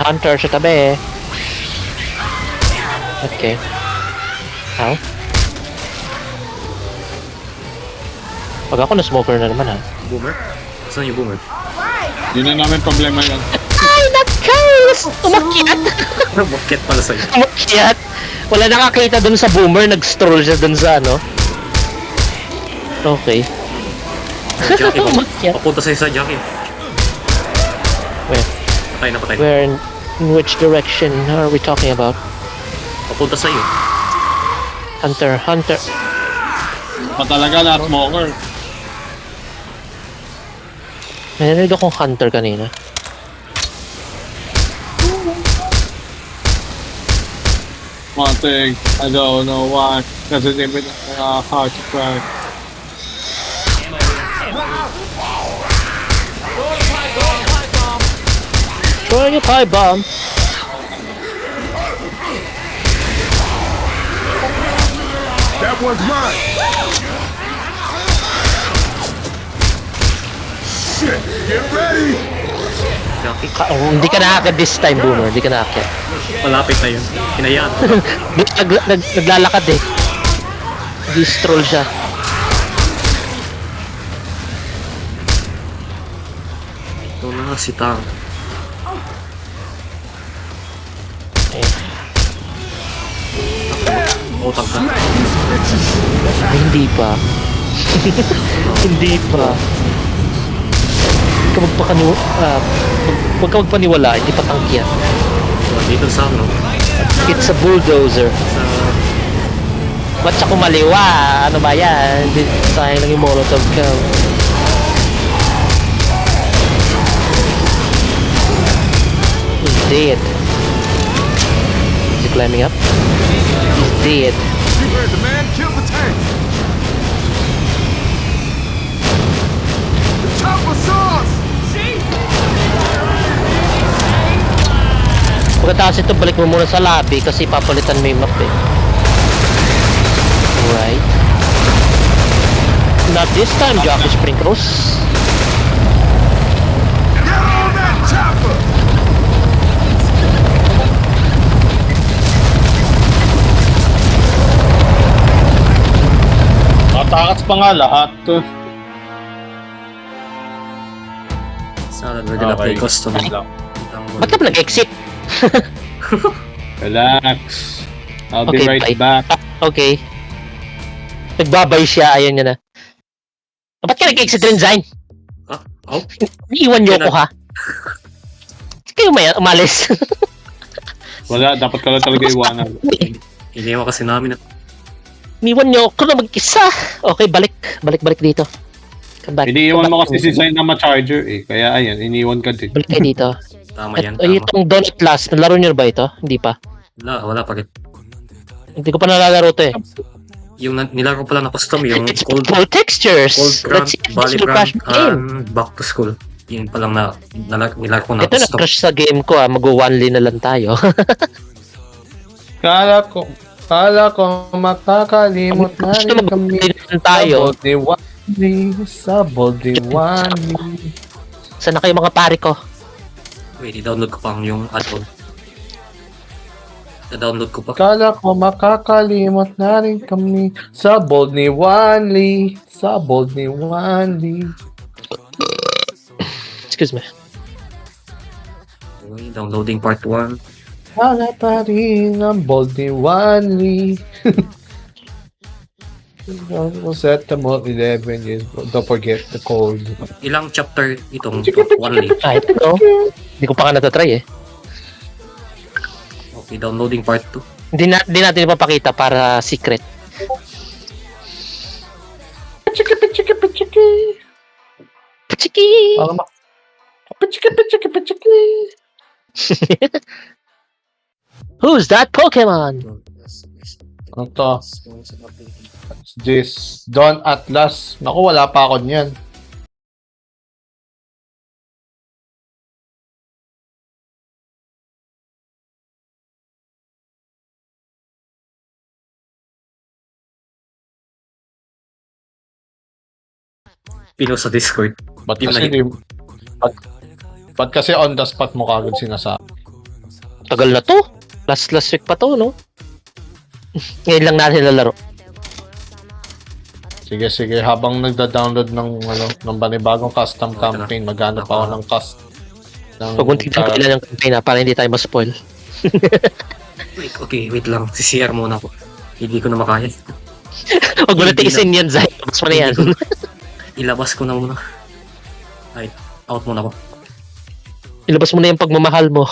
Hunter sa tabi eh. Okay. How? Pag ako na-smoker na naman ha. Boomer? Saan yung boomer? Yun na namin problema yan. Ay, nag-curse! Umakyat! Bakit pala sa'yo? Umakyat! Wala nakakita dun sa boomer, nag-stroll siya dun sa ano. Okay. Jackie ba? Umakyat. Papunta sa'yo sa Jackie. Where? Patay na patay. Where, in which direction are we talking about? Papunta sa'yo. Hunter, Hunter. Pa talaga na smoker. May narinig akong Hunter kanina. One thing, I don't know why. Kasi hindi mo hard to crack. Throwing a pipe bomb. That one's mine. Shit, get ready. Jackie. Hindi ka nakakit this time, boomer. Hindi ka nakakit. Malapit na yun. Hinayaan. Naglalakad eh. Di-stroll siya. Ito na si Tang. Utang ka. Ay, hindi pa. Hindi pa. Huwag ka magpaniwala, hindi pa tangkyan. Dito sa ano? It's a bulldozer. Sa... Ba't siya kumaliwa? Ano ba yan? Sayang lang yung molotov ka. He's dead. Is he climbing up? He's dead. You heard the man. Kill the tank. The chopper sauce. Pagkatapos ito, balik mo muna sa lobby kasi papalitan mo yung map eh. Right. Not this time, Jockey Sprinkles. Get on that chopper. Matakas pa nga lahat. Salad, we're gonna play custom. Ba't ka ba nag-exit? Relax. I'll be Okay, right bye. back. Okay. Nagbabay siya, ayaw niya na. Ba't ka nag-exit rin, Zain? Ah? Oh? Iiwan niyo ko, ha? Kayo umalis. Wala, dapat ka lang talaga iwanan. Iniwan kasi namin at Iiwan niyo ko na mag-isa. Okay, balik. Balik dito. Come back. Iniiwan Come mo back. kasi si Zayn na ma-charger eh. Kaya ayan, iniiwan ka din. Balik kayo dito. tama yan. At Tama. itong Donut Last, nalaro niyo ba ito? Hindi pa. Wala pa rin. Hindi ko pa nalalaro to eh. Yung nilaro ko pala na custom, yung It's cold full textures. brand, Let's see if this Bali will crash brand, my game. back to school. Yun pa lang na nilaro ko na Ito custom. na-crash sa game ko mag-1 na lang tayo. Kala ko makakalimot na rin kami. tayo. Sabol di wani. Sana kayo mga pare ko? Wait, i-download ko pang yung add-on. I-download ko pa. Kala ko makakalimot na rin kami. Sabol ni Wanli. Sabol ni Wanli. Excuse me. Okay, downloading part 1. Wala pa rin ang bold ni Wanli. Set the mode 11 years. Don't forget the code. Ilang chapter itong Wally? Kahit no, hindi ko pa ka natatry eh. Okay, downloading part 2. Hindi natin ipapakita para secret. Pachiki! Para ma... Pichiki. Who's that Pokemon? Ano to? This Dawn Atlas. Naku, wala pa ako niyan. Pinost sa Discord. Ba't Yung kasi, nag- ba't kasi on the spot mo kagad sinasabi? Tagal na to. Last week pa to, no? Ngayon lang natin lalaro. Sige, habang nagda-download ng panibagong custom campaign, maghanap ako ng Huwag mong tignan ko ilan yung campaign para hindi tayo ma-spoil. Wait lang. CCR muna ako. Hindi ko na makaya. Huwag mo na tiisin yan, Zay. Mas mo na yan. Ilabas ko na muna. Ay, out muna ako. Ilabas mo na yung pagmamahal mo.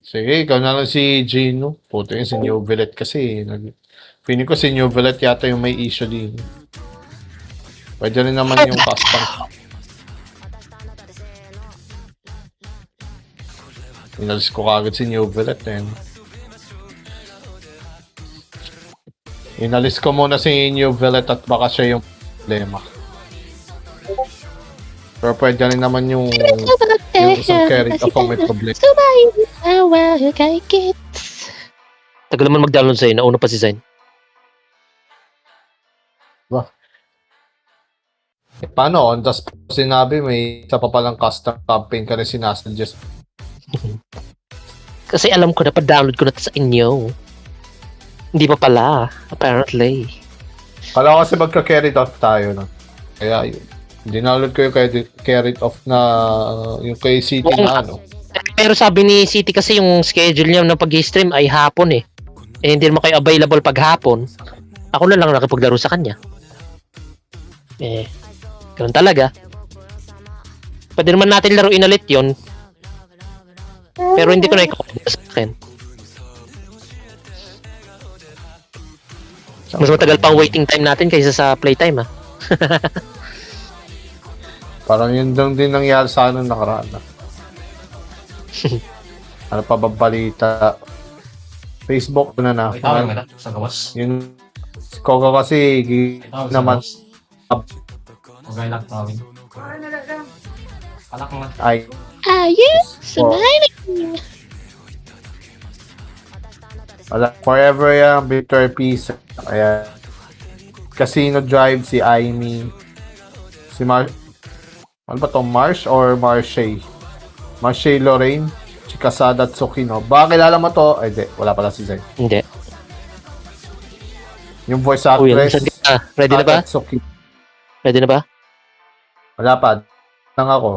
Sige, ikaw na lang si Gino. Puto yun, si New Billet kasi. Feeling ko si New Billet yata yung may issue din. Pwede rin naman yung custom. Inalis ko kagad si New Billet eh. Inalis ko muna si New Billet at baka siya yung problema. Pero pwede rin naman yung isang carry of may problema. Tagal naman mag-download sa'yo. Nauna pa si Zayn. Paano? On the spot sinabi, may isa pa palang custom campaign ka rin sinasuggest. Kasi alam ko na pa-download ko na to sa inyo. Hindi pa pala. Apparently. Kala ko kasi magka-carried off tayo na. Kaya yun. Dinownload ko yung carried off na yung kay City na ano. Pero sabi ni City kasi yung schedule niya ng pag-stream ay hapon eh. Eh hindi naman kayo available pag hapon. Ako na lang nakipaglaro sa kanya. Eh, ganun talaga. Pwede naman natin laruin ulit yun. Pero hindi ko na ikakuha sa akin. Mas matagal pang waiting time natin kaysa sa playtime ah. Parang yun lang din nangyari sa anong nakaraan na. Ano pa ba balita? Facebook na na. Sa gawas. Yun, si Koga kasi naman Okay lang, tawin. Palak mo. ay Are you smiling? Wala, forever yan, Victor Peace. Ayan. Casino Drive, si Aimee. Si ano ba to? Marsh or Marshay? Marshay Lorraine. Si Kasada Tsukino. Baka kilala mo to? Ay, di. Wala pala si Zay. Hindi. Yung voice Uy, actress. ready na ba? Tsukino. Ready na ba? Wala pa. Nang ako.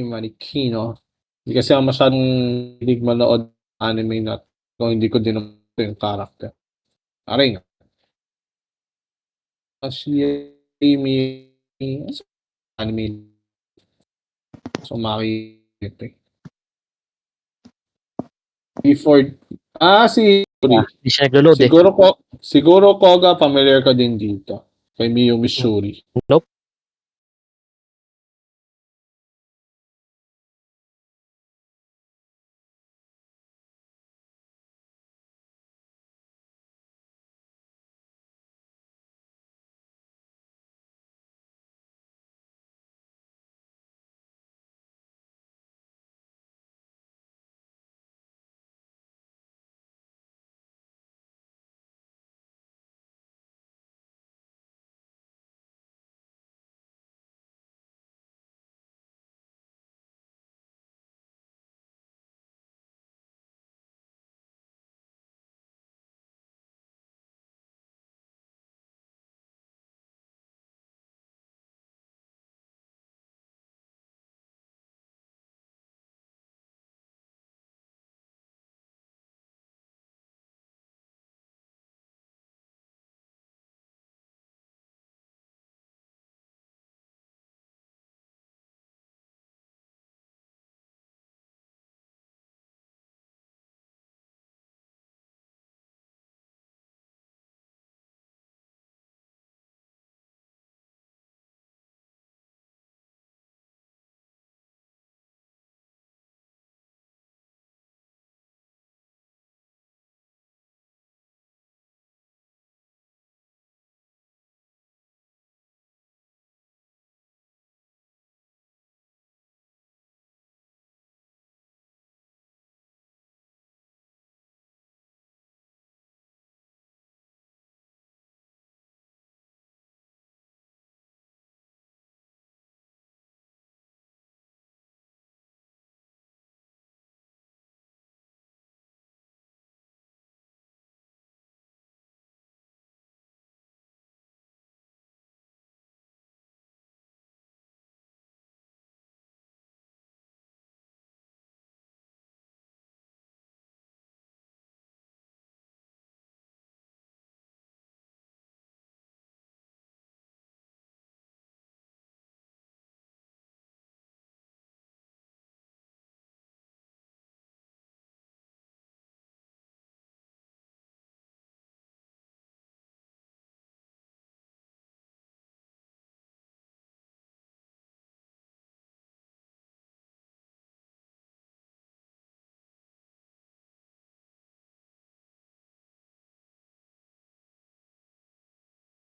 Marikino. Hindi kasi ako masyadong hilig manood anime na kung hindi ko din naman yung character. Aray nga. Ashimi anime. So, makikita. Before, si Hindi siya naglo-load eh. siguro Koga, familiar ka din dito. Kay Miyu Missouri. Nope.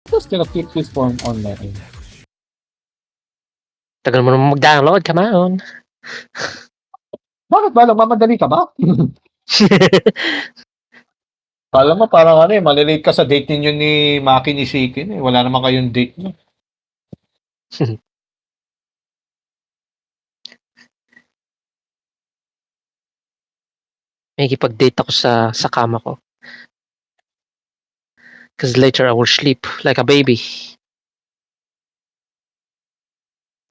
Just gonna keep this form online. Tagal mo naman mag-download, come on. Bakit ba? Nagmamadali ka ba? Kala mo parang malilate ka sa date ninyo ni Maki ni Shikin eh. Wala naman kayong date niyo. May kipag-date ako sa kama ko. Because later I will sleep like a baby.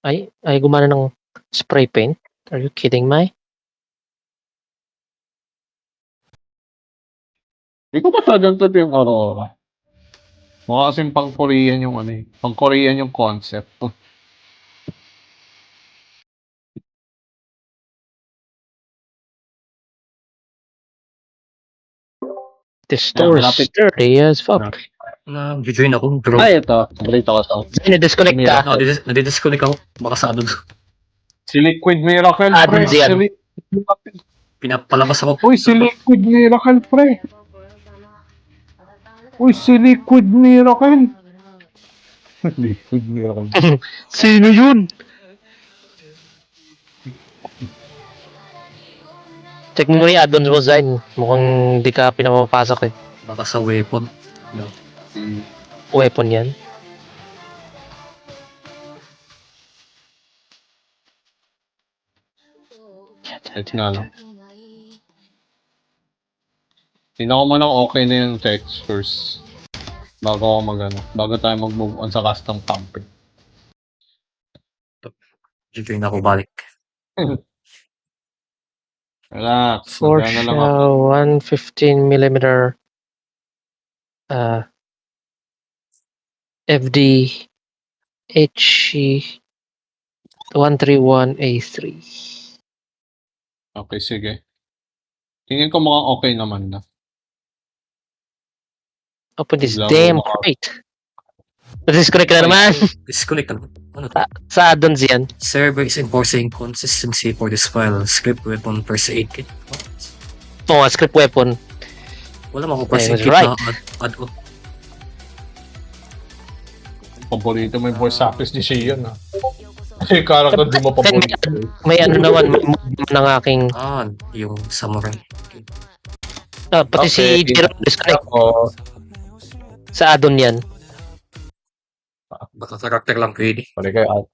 Ay gumana ng spray paint? Are you kidding me? Hindi ko masyadong to yung Aurora. Mukha kasing pang-Korean yung pang-Korean yung concept. This store is malapit. dirty as fuck. Nag-join ako. Pero Ito. Balita ko sa Na-disconnect ka. nadidisconnect ako. Baka sa ano. Si Liquid Miracle, Ah, pre. dun siya. Pinapalabas ako. Uy, si Liquid Miracle, pre. Uy, si Liquid Miracle. Liquid Miracle. Sino yun? Check mo yung add-ons mo, Zain. Mukhang di ka pinapapasok eh. Baka sa weapon. No. Weapon yan. Wait nga lang. Tingnan ko muna okay na yung textures. Bago tayo mag-move on sa custom camping. Dito na ako balik. Relax. For Magana lang ako. shell, 115mm FD HE 131A3. Okay, sige. Tingin ko mukhang okay naman na. Open this Bigla damn ko crate. Disconnect ka na naman. Disconnect na. Ano to? Sa add-ons yan. Server is enforcing consistency for this file. Script weapon first aid kit. Oo, script weapon. Wala mo ako I first was aid kit right. na add-on. Paborito mo yung voice actress ni Shion, ha? Kasi yung character di mo Then paborito. may ano naman, may mod ng aking... Yung samurai. pati si Okay. Jerome disconnect. Ako, Sa add-on yan. Baka karakter lang pwede. pwede kayo out.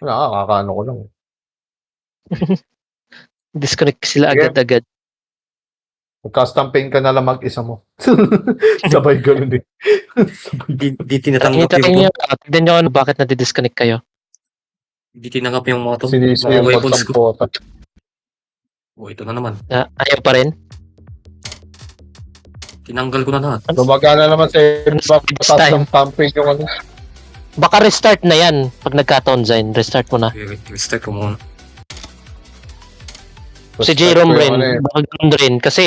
Nakakaano ko lang. Disconnect sila Sige. agad-agad. Mag-custom paint ka na lang mag-isa mo. Sabay ganun din. Di tinatanggap Hintayin yung nyo, tignan nyo ano, bakit na-disconnect kayo. di tinanggap yung mga Sinisi mga yung weapons ko. magsampota. Ito na naman. Ayaw pa rin. Tinanggal ko na lahat. Gumagana naman sa This time. custom camping yung ano. Baka restart na yan pag nagkataon, Zain. Restart mo na. Restart ko muna. Si Jerome Restart ko rin, yung ano eh. baka ganun rin. Kasi